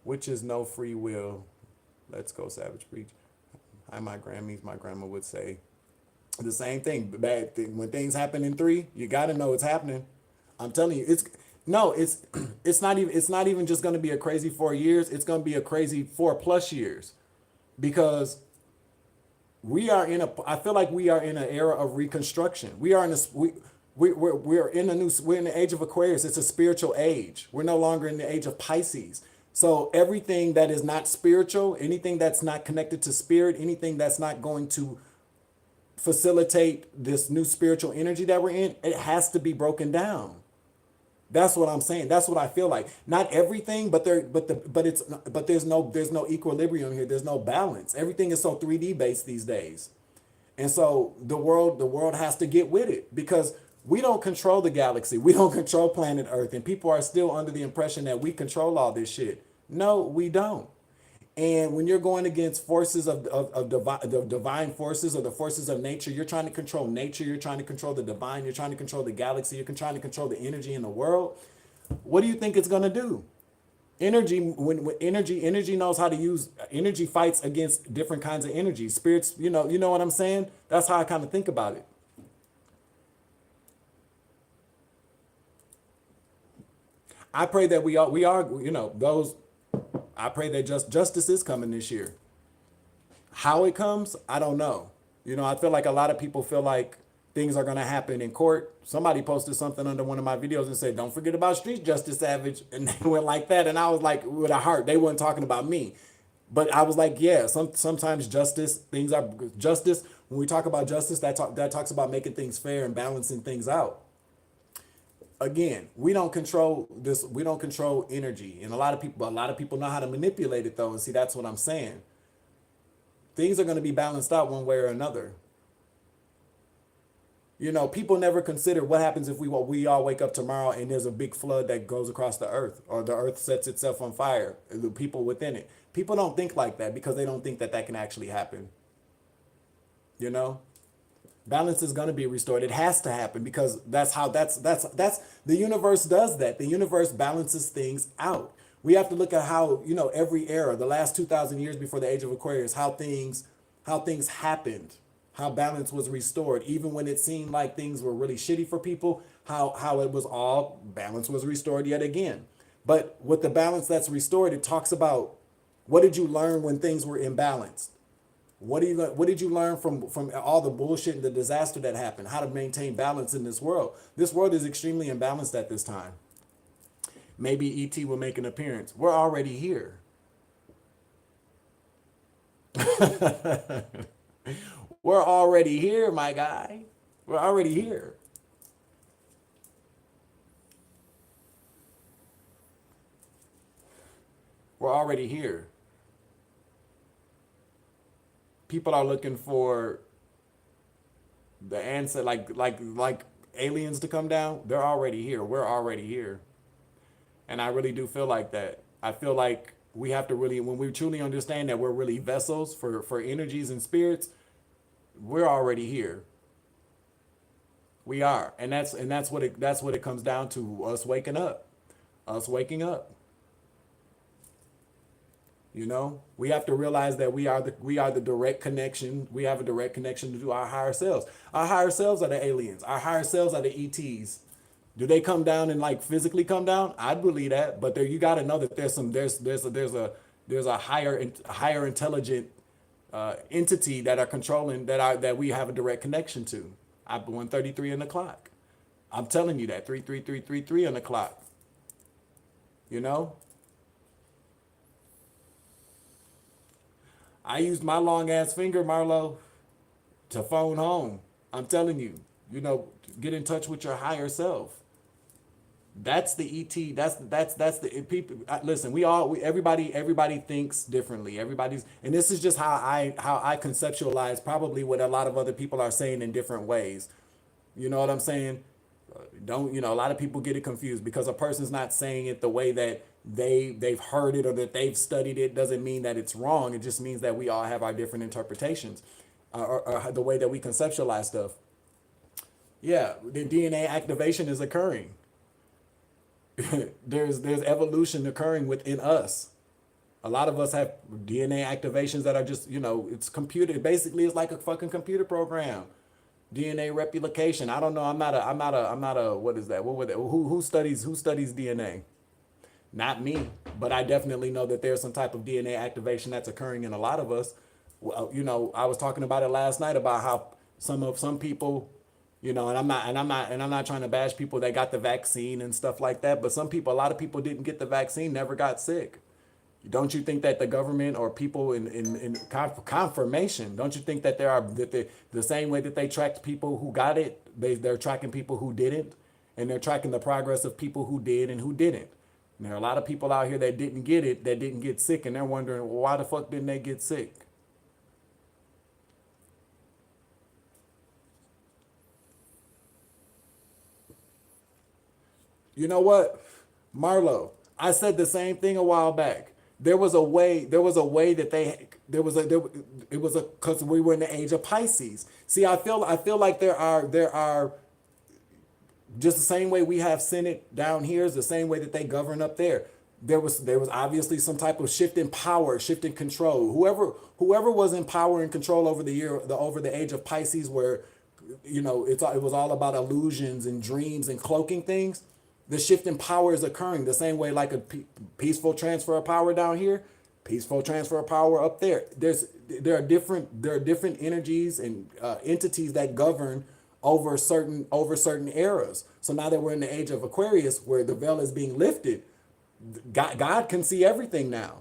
which is no free will. Let's go, Savage Preach. Hi, my Grammys. My grandma would say the same thing. Bad thing. When things happen in three, you got to know it's happening. I'm telling you, it's not even just going to be a crazy 4 years. It's going to be a crazy 4+ years, because I feel like we are in an era of reconstruction. We're in the age of Aquarius. It's a spiritual age. We're no longer in the age of Pisces. So everything that is not spiritual, anything that's not connected to spirit, anything that's not going to facilitate this new spiritual energy that we're in, it has to be broken down. That's what I'm saying. That's what I feel like. Not everything, but there's no equilibrium here. There's no balance. Everything is so 3D based these days. And so the world has to get with it because we don't control the galaxy. We don't control planet Earth. And people are still under the impression that we control all this shit. No, we don't. And when you're going against forces the divine forces or the forces of nature, you're trying to control nature, you're trying to control the divine, you're trying to control the galaxy, you're trying to control the energy in the world. What do you think it's going to do? Energy, when energy knows how to use energy, fights against different kinds of energy. Spirits, you know what I'm saying? That's how I kind of think about it. I pray that we are, those. I pray that justice is coming this year. How it comes, I don't know. I feel like a lot of people feel like things are going to happen in court. Somebody posted something under one of my videos and said, don't forget about street justice, Savage. And they went like that. And I was like, with a heart, they weren't talking about me. But I was like, yeah, sometimes things are justice. When we talk about justice, that talks about making things fair and balancing things out. Again, we don't control this. We don't control energy. And a lot of people know how to manipulate it though. And see, that's what I'm saying. Things are going to be balanced out one way or another. People never consider what happens if we all wake up tomorrow and there's a big flood that goes across the earth, or the earth sets itself on fire, the people within it. People don't think like that because they don't think that can actually happen. Balance is going to be restored. It has to happen because that's the universe does that. The universe balances things out. We have to look at how, every era, the last 2,000 years before the age of Aquarius, how things happened, how balance was restored, even when it seemed like things were really shitty for people, how it was all balance was restored yet again. But with the balance that's restored, it talks about what did you learn when things were imbalanced? What did you learn from all the bullshit and the disaster that happened? How to maintain balance in this world? This world is extremely imbalanced at this time. Maybe ET will make an appearance. We're already here. We're already here, my guy. We're already here. We're already here. People are looking for the answer, like aliens to come down. They're already here. We're already here. And I really do feel like that. I feel like we have to really, when we truly understand that we're really vessels for energies and spirits, we're already here. We are. And that's what it comes down to, us waking up. Us waking up. We have to realize that we are the direct connection. We have a direct connection to our higher selves. Our higher selves are the aliens. Our higher selves are the ETs. Do they come down and physically come down? I'd believe that, but you got to know that there's a higher intelligent entity that are controlling that we have a direct connection to. I'm 133 on the clock. I'm telling you that 33333 on the clock. I used my long ass finger, Marlo, to phone home. I'm telling you, get in touch with your higher self. That's the ET. That's the people. Listen, everybody thinks differently. And this is just how I conceptualize probably what a lot of other people are saying in different ways. You know what I'm saying? A lot of people get it confused because a person's not saying it the way that they've heard it or that they've studied it doesn't mean that it's wrong. It just means that we all have our different interpretations or the way that we conceptualize stuff. Yeah, the DNA activation is occurring. there's evolution occurring within us. A lot of us have DNA activations that are just, it's computer. Basically, it's like a fucking computer program. DNA replication. I don't know. I'm not a. What is that? What would that? Who studies DNA? Not me, but I definitely know that there's some type of DNA activation that's occurring in a lot of us. I was talking about it last night about how some people, and I'm not trying to bash people that got the vaccine and stuff like that, but a lot of people didn't get the vaccine, never got sick. Don't you think that the government or people in confirmation, don't you think that the same way that they tracked people who got it, they're tracking people who didn't? And they're tracking the progress of people who did and who didn't. And there are a lot of people out here that didn't get it, that didn't get sick, and they're wondering, well, why the fuck didn't they get sick? You know what, Marlo? I said the same thing a while back. There was a way. There was a way that they. There was a. There, it was a because we were in the age of Pisces. See, I feel. I feel like there are just the same way we have Senate down here is the same way that they govern up there. There was obviously some type of shift in power, shift in control. Whoever was in power and control over over the age of Pisces, where it was all about illusions and dreams and cloaking things. The shift in power is occurring the same way like a peaceful transfer of power down here, peaceful transfer of power up there. There are different energies and entities that govern over certain eras. So now that we're in the age of Aquarius, where the veil is being lifted, God can see everything now.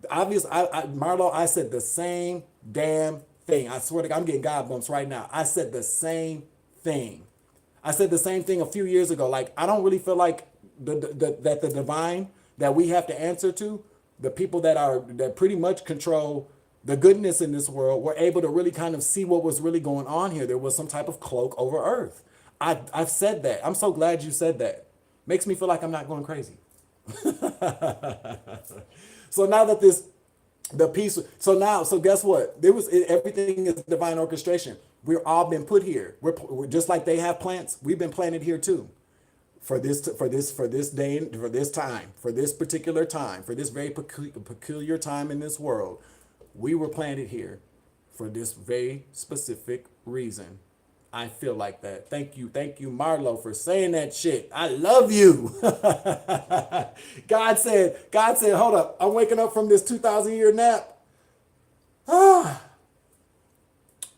Marlo, I said the same damn thing. I swear to God, I'm getting God bumps right now. I said the same thing. I said the same thing a few years ago. Like, I don't really feel like that the divine that we have to answer to, the people that pretty much control the goodness in this world, were able to really kind of see what was really going on here. There was some type of cloak over Earth. I've said that. I'm so glad you said that. Makes me feel like I'm not going crazy. So now that the peace, so guess what? Everything is divine orchestration. We're all been put here. We're just like they have plants. We've been planted here too, for this day, for this time, for this particular time, for this very peculiar time in this world. We were planted here for this very specific reason. I feel like that. Thank you, Marlo, for saying that shit. I love you. God said, hold up, I'm waking up from this 2,000-year nap.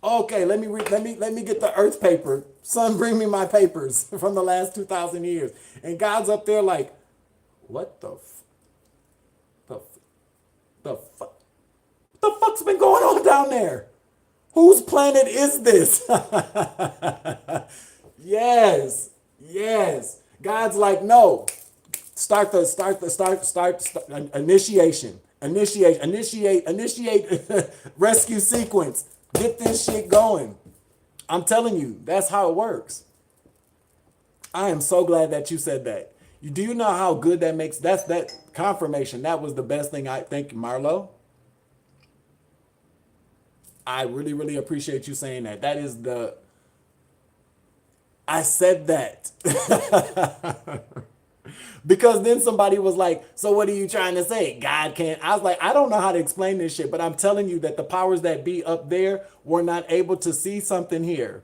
Okay, let me get the earth paper. Son, bring me my papers from the last 2,000 years. And God's up there like, what the fuck's been going on down there? Whose planet is this? Yes. God's like, no. Start initiation. Initiate rescue sequence. Get this shit going. I'm telling you, that's how it works. I am so glad that you said that. Do you know how good that makes? That confirmation. That was the best thing. Thank you, Marlo. I really, really appreciate you saying that. I said that. Because then somebody was like, so what are you trying to say? God can't. I was like, I don't know how to explain this shit, but I'm telling you that the powers that be up there were not able to see something here.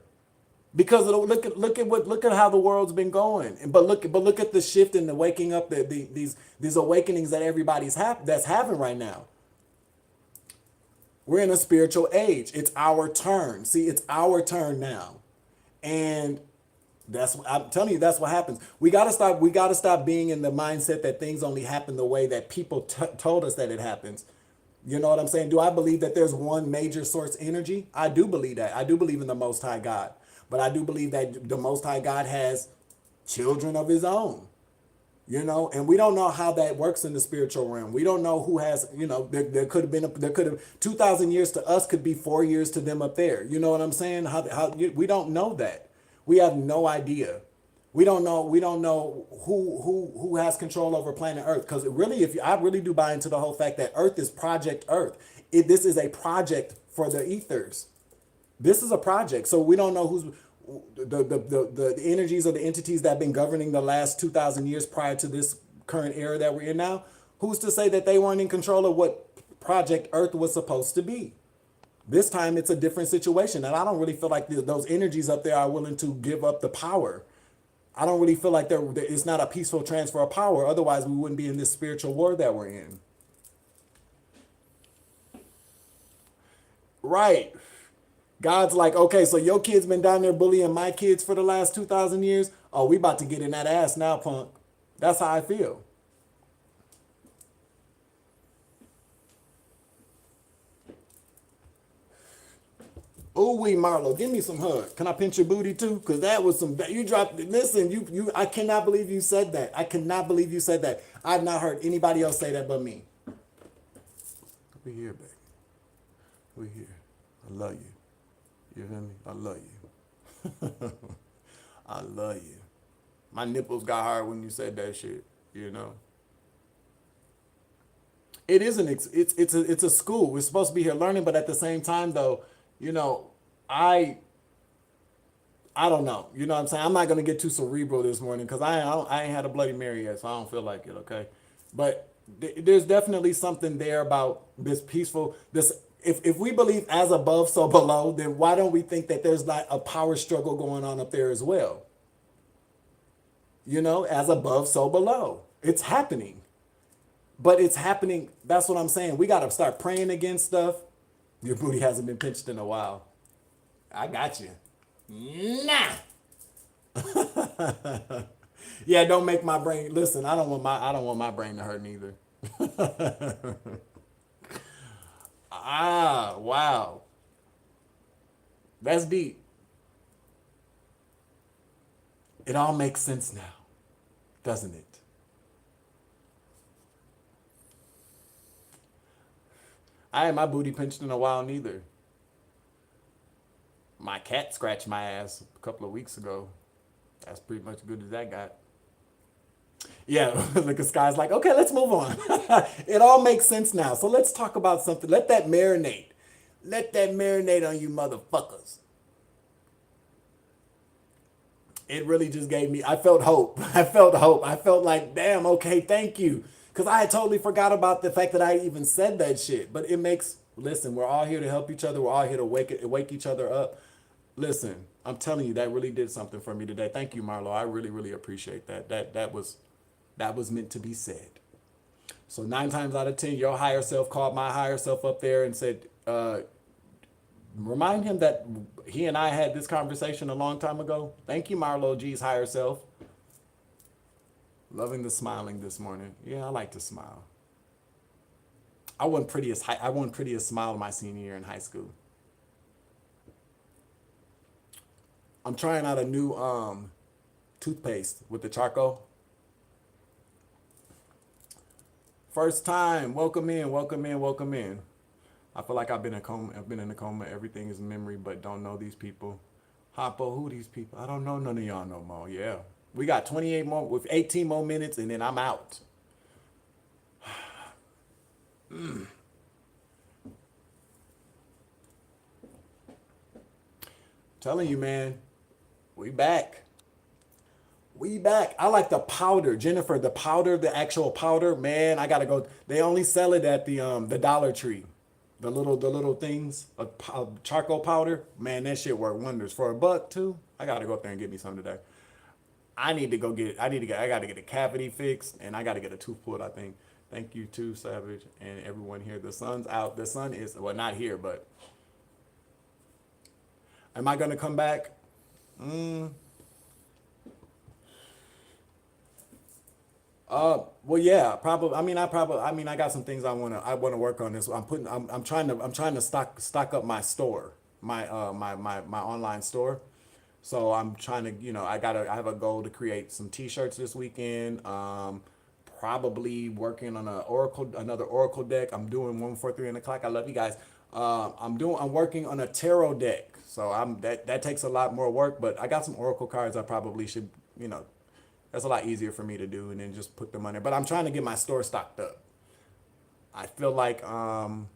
Because look at how the world's been going. But look at the shift and the waking up, these awakenings that that's having right now. We're in a spiritual age. It's our turn. See, it's our turn now. And I'm telling you, that's what happens. We gotta stop being in the mindset that things only happen the way that people told us that it happens. You know what I'm saying? Do I believe that there's one major source energy? I do believe that. I do believe in the Most High God. But I do believe that the Most High God has children of his own. And we don't know how that works in the spiritual realm. We don't know who has, there could have 2,000 years to us could be 4 years to them up there. You know what I'm saying? We don't know that. We have no idea. We don't know who has control over planet Earth. Because really, I really do buy into the whole fact that Earth is Project Earth. This is a project for the ethers. This is a project. So we don't know who's the energies or the entities that have been governing the last 2,000 years prior to this current era that we're in now. Who's to say that they weren't in control of what Project Earth was supposed to be? This time it's a different situation. And I don't really feel like those energies up there are willing to give up the power. I don't really feel like it's not a peaceful transfer of power. Otherwise, we wouldn't be in this spiritual war that we're in. Right. God's like, okay, so your kid's been down there bullying my kids for the last 2,000 years. Oh, we about to get in that ass now, punk. That's how I feel. Oh, wee, Marlo, give me some hug. Can I pinch your booty too? Cause that was some. You dropped. Listen, you. I cannot believe you said that. I cannot believe you said that. I've not heard anybody else say that but me. We here, baby. We here. I love you. You hear me? I love you. I love you. My nipples got hard when you said that shit. You know. It is it's a school. We're supposed to be here learning, but at the same time, though, you know, I don't know. You know what I'm saying? I'm not gonna get too cerebral this morning because I ain't had a Bloody Mary yet, so I don't feel like it. Okay, but there's definitely something there about this peaceful. This if we believe as above, so below, then why don't we think that there's not a power struggle going on up there as well? You know, as above, so below. It's happening. But it's happening. That's what I'm saying. We got to start praying against stuff. Your booty hasn't been pinched in a while. I got you. Nah. Yeah, don't make my brain listen. I don't want my brain to hurt neither. Ah, wow. That's deep. It all makes sense now, doesn't it? I ain't my booty pinched in a while neither. My cat scratched my ass a couple of weeks ago. That's pretty much good as that got. Yeah, the Sky's like, okay, let's move on. It all makes sense now. So let's talk about something. Let that marinate. Let that marinate on you motherfuckers. It really just gave me, I felt hope. I felt hope. I felt like, damn, okay, thank you. Because I had totally forgot about the fact that I even said that shit. But it makes, listen, we're all here to help each other. We're all here to wake each other up. Listen, I'm telling you, that really did something for me today. Thank you, Marlo. I really, really appreciate that. That was meant to be said. So 9 times out of 10, your higher self called my higher self up there and said, remind him that he and I had this conversation a long time ago. Thank you, Marlo G's higher self. Loving the smiling this morning. Yeah, I like to smile. I won prettiest smile my senior year in high school. I'm trying out a new toothpaste with the charcoal. First time. Welcome in, welcome in, welcome in. I feel like I've been in a coma. Everything is memory, but don't know these people. Hoppo, who these people? I don't know none of y'all no more. Yeah. We got 28 more with 18 more minutes and then I'm out. Telling you, man, we back. We back. I like the powder, Jennifer. The powder, the actual powder, man. I gotta go. They only sell it at the Dollar Tree. The little things, charcoal powder. Man, that shit work wonders for $1 too. I gotta go up there and get me some today. I need to go get. I gotta get a cavity fixed, and I gotta get a tooth pulled. I think. Thank you too, Savage, and everyone here. The sun's out. The sun is not here, but am I gonna come back? Well, yeah, probably. I got some things I wanna work on this. I'm trying to stock up my store, my online store. So I'm trying to, I have a goal to create some T-shirts this weekend. Probably working on another Oracle deck. I'm doing 143 in the clock. I love you guys. I'm working on a tarot deck. So that takes a lot more work, but I got some Oracle cards I probably should, that's a lot easier for me to do and then just put them on there. But I'm trying to get my store stocked up. I feel like I'm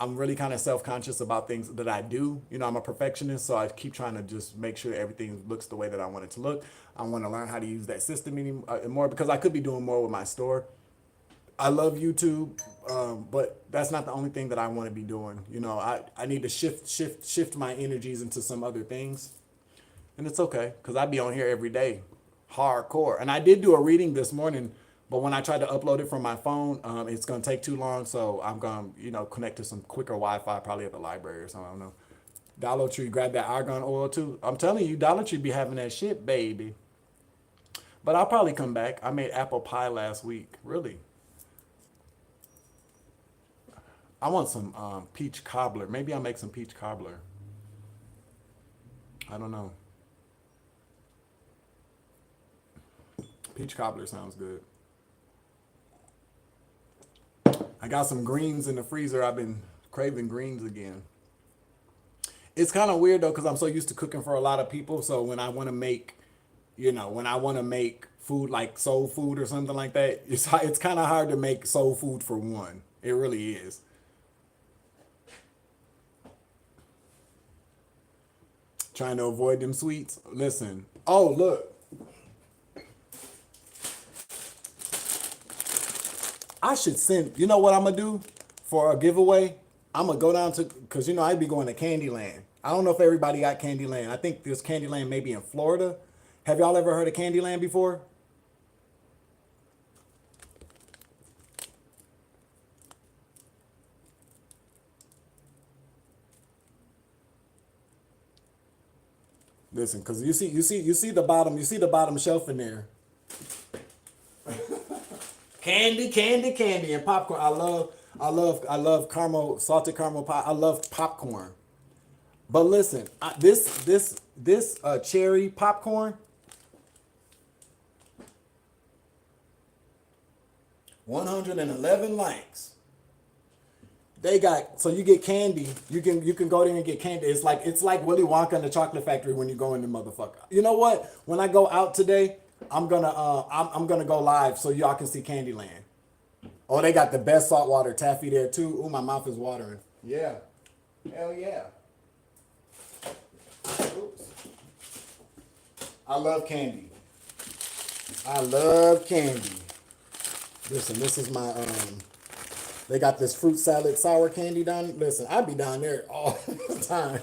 really kind of self-conscious about things that I do. I'm a perfectionist, so I keep trying to just make sure everything looks the way that I want it to look. I want to learn how to use that system more because I could be doing more with my store. I love YouTube, but that's not the only thing that I want to be doing. I need to shift my energies into some other things. And it's okay, because I be on here every day, hardcore. And I did do a reading this morning, but when I tried to upload it from my phone, it's going to take too long. So I'm going to, connect to some quicker Wi-Fi, probably at the library or something. I don't know. Dollar Tree, grab that argan oil too. I'm telling you, Dollar Tree be having that shit, baby. But I'll probably come back. I made apple pie last week. Really. I want some peach cobbler. Maybe I'll make some peach cobbler. I don't know. Peach cobbler sounds good. I got some greens in the freezer. I've been craving greens again. It's kind of weird though, because I'm so used to cooking for a lot of people. So when I want to make, when I want to make food like soul food or something like that, it's kind of hard to make soul food for one. It really is. Trying to avoid them sweets. Listen. Oh, look. I should send, you know what I'm going to do for a giveaway? I'm going to go down to, because, I'd be going to Candyland. I don't know if everybody got Candyland. I think there's Candyland maybe in Florida. Have y'all ever heard of Candyland before? Listen, because you see the bottom shelf in there. Candy, and popcorn. I love caramel, salted caramel pie. I love popcorn. But listen, this cherry popcorn, 111 likes. They got, so you get candy. You can go there and get candy. It's like Willy Wonka and the Chocolate Factory when you go in the motherfucker. You know what? When I go out today, I'm gonna go live so y'all can see Candyland. Oh, they got the best saltwater taffy there too. Ooh, my mouth is watering. Yeah. Hell yeah. Oops. I love candy. I love candy. Listen, this is my they got this fruit salad sour candy down. Listen, I be down there all the time.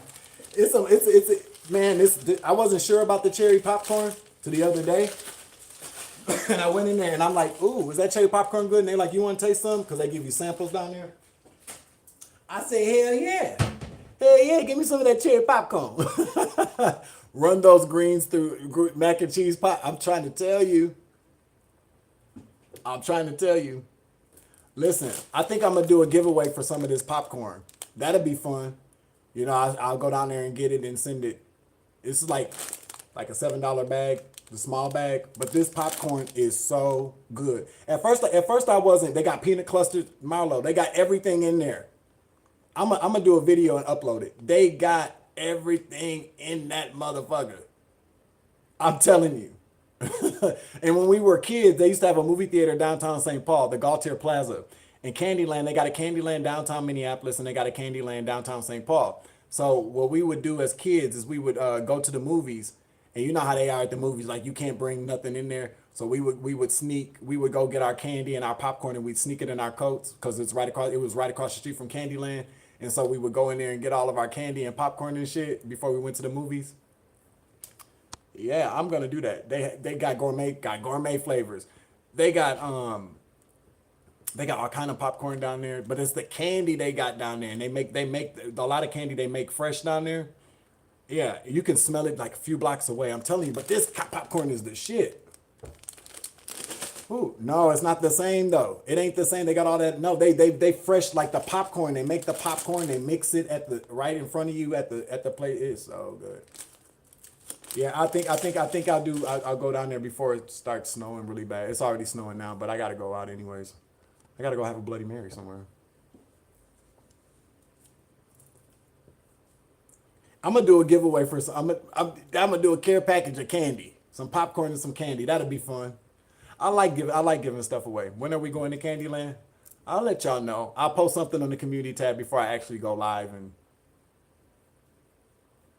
Man, I wasn't sure about the cherry popcorn till the other day. And I went in there and I'm like, ooh, is that cherry popcorn good? And they're like, you want to taste some? Because they give you samples down there. I say, hell yeah. Hell yeah, give me some of that cherry popcorn. Run those greens through mac and cheese pot. I'm trying to tell you. Listen, I think I'm going to do a giveaway for some of this popcorn. That'll be fun. I'll go down there and get it and send it. It's like a $7 bag, the small bag. But this popcorn is so good. At first I wasn't. They got peanut clustered marlow. They got everything in there. I'm going to do a video and upload it. They got everything in that motherfucker. I'm telling you. And when we were kids, they used to have a movie theater downtown St. Paul, the Gaultier Plaza. And Candyland, they got a Candyland downtown Minneapolis, and they got a Candyland downtown St. Paul. So what we would do as kids is we would go to the movies, and you know how they are at the movies, like you can't bring nothing in there. So we would go get our candy and our popcorn, and we'd sneak it in our coats because it was right across the street from Candyland. And so we would go in there and get all of our candy and popcorn and shit before we went to the movies. Yeah, I'm gonna do that. They got gourmet flavors. They got all kind of popcorn down there, but it's the candy they got down there, and they make a lot of candy they make fresh down there. Yeah, you can smell it like a few blocks away. I'm telling you, but this popcorn is the shit. Ooh, no, it's not the same though. It ain't the same. They got all that. No, they fresh like the popcorn. They make the popcorn. They mix it right in front of you at the plate. It's so good. Yeah, I think I'll go down there before it starts snowing really bad. It's already snowing now, but I gotta go out anyways. I gotta go have a Bloody Mary somewhere. I'm gonna do a giveaway for some. I'm gonna do a care package of candy, some popcorn and some candy. That'll be fun. I like giving stuff away. When are we going to Candyland? I'll let y'all know. I'll post something on the community tab before I actually go live. And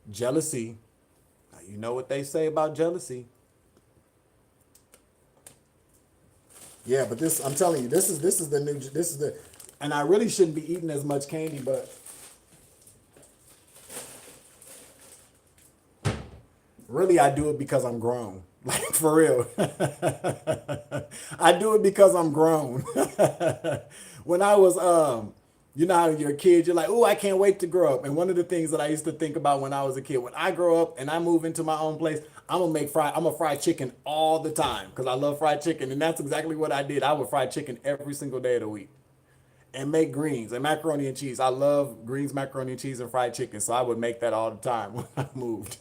jealousy. You know what they say about jealousy. Yeah, but I'm telling you, this is the, and I really shouldn't be eating as much candy, but really I do it because I'm grown. Like for real. I do it because I'm grown. When I was, you know how you're a kid, you're like, oh, I can't wait to grow up. And one of the things that I used to think about when I was a kid, when I grow up and I move into my own place, I'm gonna fry chicken all the time because I love fried chicken. And that's exactly what I did. I would fry chicken every single day of the week. and make greens and macaroni and cheese. I love greens, macaroni and cheese, and fried chicken. So I would make that all the time when I moved.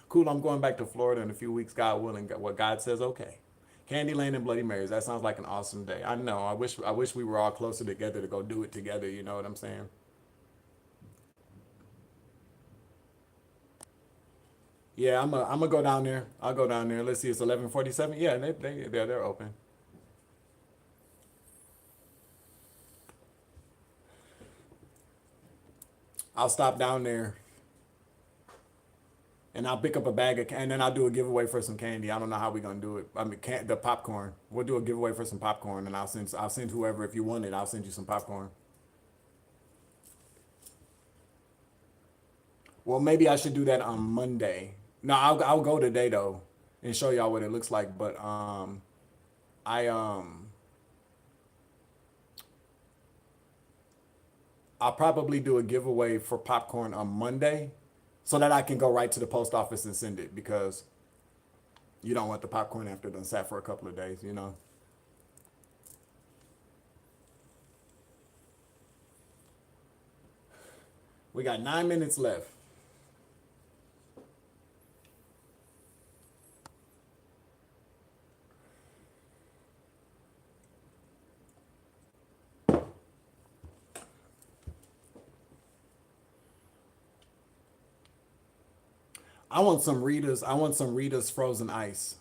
Cool, I'm going back to Florida in a few weeks, God willing. What God says, okay. Candyland and Bloody Marys. That sounds like an awesome day. I know. I wish we were all closer together to go do it together. You know what I'm saying? Yeah, I'm gonna go down there. I'll go down there. Let's see, it's 11:47. Yeah, they're open. I'll stop down there and I'll pick up a bag of, and then I'll do a giveaway for some candy. I don't know how we're gonna do it. I mean, the popcorn. We'll do a giveaway for some popcorn, and I'll send whoever, if you want it. I'll send you some popcorn. Well, maybe I should do that on Monday. No, I'll go today though, and show y'all what it looks like. But I I'll probably do a giveaway for popcorn on Monday, so that I can go right to the post office and send it, because you don't want the popcorn after it done sat for a couple of days. You know. We got 9 minutes left. I want some Rita's frozen ice.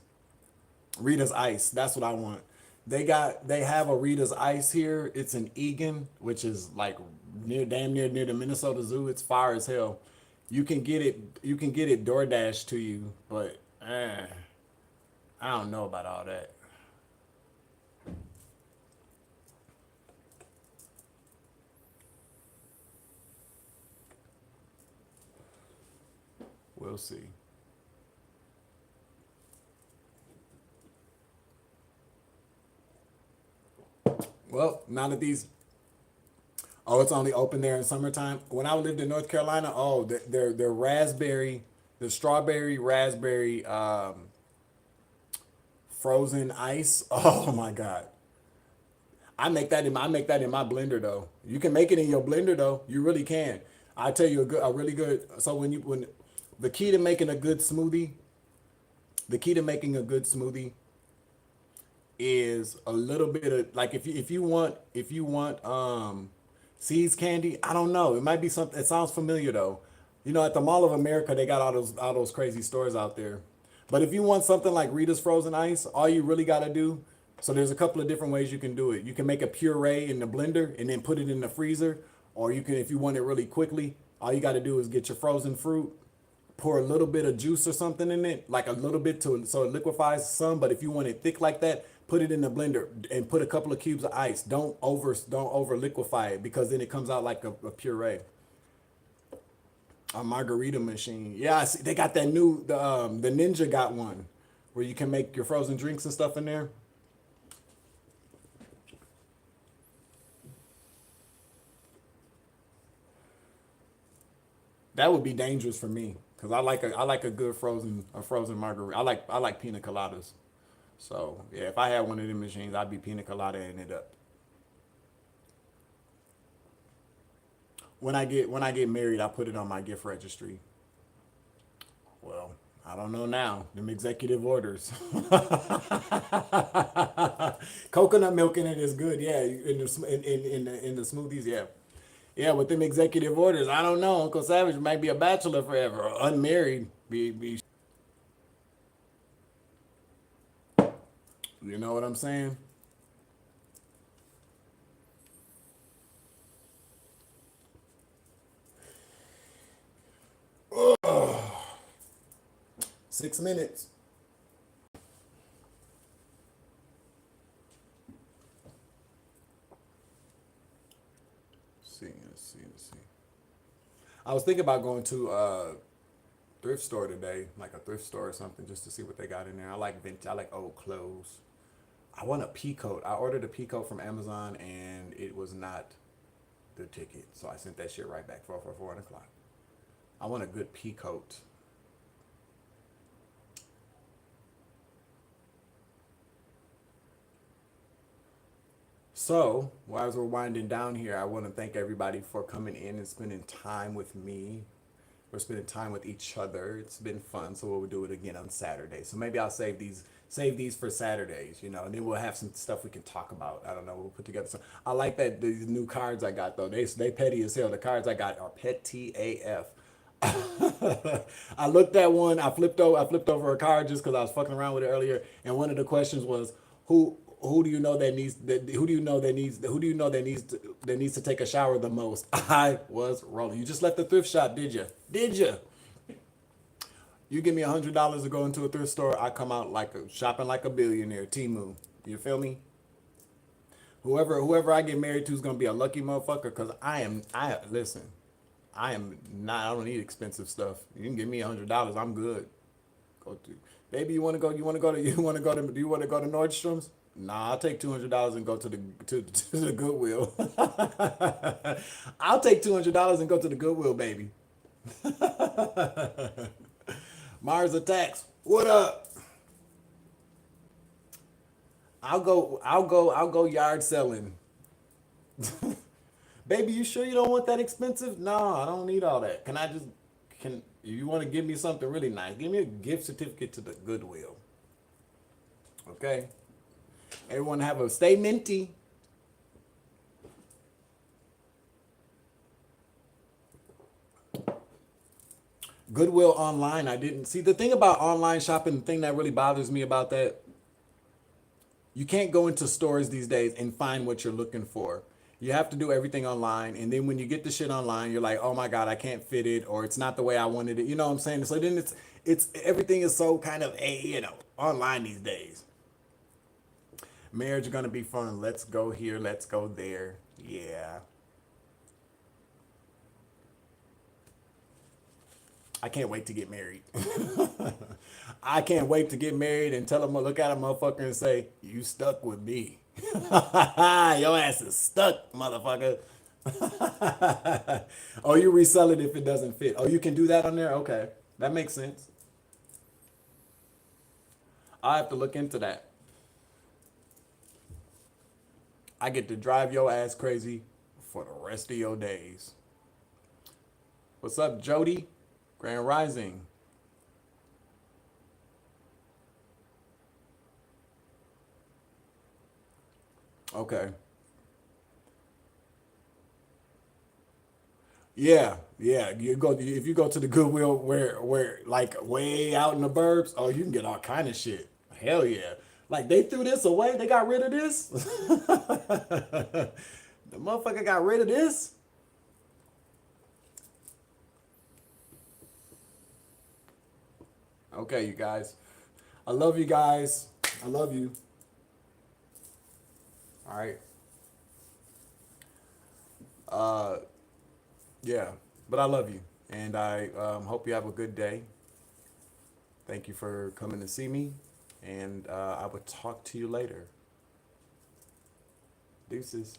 Rita's ice. That's what I want. They have a Rita's ice here. It's in Egan, which is like damn near the Minnesota Zoo. It's far as hell. You can get it DoorDash to you, but I don't know about all that. We'll see. Well, now that these, oh, it's only open there in summertime. When I lived in North Carolina, oh, their raspberry, the strawberry raspberry frozen ice. Oh my God. I make that in my blender though. You can make it in your blender though. You really can. I tell you a really good. So when the key to making a good smoothie, the key to making a good smoothie is a little bit of, like, if you want seeds candy. I don't know. It might be something. It sounds familiar though. You know, at the Mall of America, they got all those crazy stores out there. But if you want something like Rita's frozen ice, all you really gotta do. So there's a couple of different ways you can do it. You can make a puree in the blender and then put it in the freezer, or you can, if you want it really quickly, all you gotta do is get your frozen fruit, pour a little bit of juice or something in it, like a little bit to so it liquefies some. But if you want it thick like that, put it in the blender and put a couple of cubes of ice. Don't over liquefy it, because then it comes out like a puree. A margarita machine. Yeah, I see. They got that new the Ninja got one where you can make your frozen drinks and stuff in there. That would be dangerous for me, because I like a good frozen margarita. I like pina coladas. So yeah, if I had one of them machines, I'd be pina colada it up. When I get married, I put it on my gift registry. Well, I don't know now. Them executive orders. Coconut milk in it is good. Yeah, in the smoothies. Yeah, yeah. With them executive orders, I don't know. Uncle Savage might be a bachelor forever, or unmarried. You know what I'm saying? 6 minutes. Let's see. I was thinking about going to a thrift store today, like a thrift store or something, just to see what they got in there. I like old clothes. I want a pea coat. I ordered a pea coat from Amazon and it was not the ticket, so I sent that shit right back for 4 o'clock. I want a good pea coat. So, as we're winding down here, I want to thank everybody for coming in and spending time with me. We're spending time with each other. It's been fun, so we'll do it again on Saturday. So maybe I'll save these for Saturdays, and then we'll have some stuff we can talk about. I don't know. We'll put together some. I like that these new cards I got though. They petty as hell. The cards I got are petty AF. I looked at one. I flipped over a card just because I was fucking around with it earlier, and one of the questions was who do you know that needs that who do you know that needs who do you know that needs to take a shower the most? I was rolling. You just left the thrift shop, did you? Did you? You give me $100 to go into a thrift store, I come out shopping like a billionaire. Timu, you feel me? Whoever I get married to is gonna be a lucky motherfucker. Cause listen. I am not. I don't need expensive stuff. You can give me $100. I'm good. Go to, baby. You want to go? You want to go to? You want to go to? Do you want to go to Nordstrom's? Nah, I'll take $200 and go to the Goodwill. I'll take $200 and go to the Goodwill, baby. Mars attacks. What up? I'll go yard selling. Baby, you sure you don't want that expensive? No, I don't need all that. Can you want to give me something really nice? Give me a gift certificate to the Goodwill. Okay? Everyone stay minty. Goodwill online, I didn't see the thing about online shopping. The thing that really bothers me about that, you can't go into stores these days and find what you're looking for. You have to do everything online, and then when you get the shit online, you're like, oh my god, I can't fit it, or it's not the way I wanted it. You know what I'm saying? So then it's everything is so kind of online these days. Marriage is gonna be fun. Let's go here, let's go there. Yeah. I can't wait to get married. I can't wait to get married and tell him, look at a motherfucker and say, you stuck with me. Your ass is stuck, motherfucker. Oh, you resell it if it doesn't fit. Oh, you can do that on there? Okay. That makes sense. I have to look into that. I get to drive your ass crazy for the rest of your days. What's up, Jody? Grand Rising. Okay. Yeah, yeah. If you go to the Goodwill where like way out in the burbs, oh, you can get all kind of shit. Hell yeah. Like they threw this away. They got rid of this. The motherfucker got rid of this. Okay, you guys. I love you guys. I love you. All right. Uh, yeah, but I love you, and I hope you have a good day. Thank you for coming to see me, and I will talk to you later. Deuces.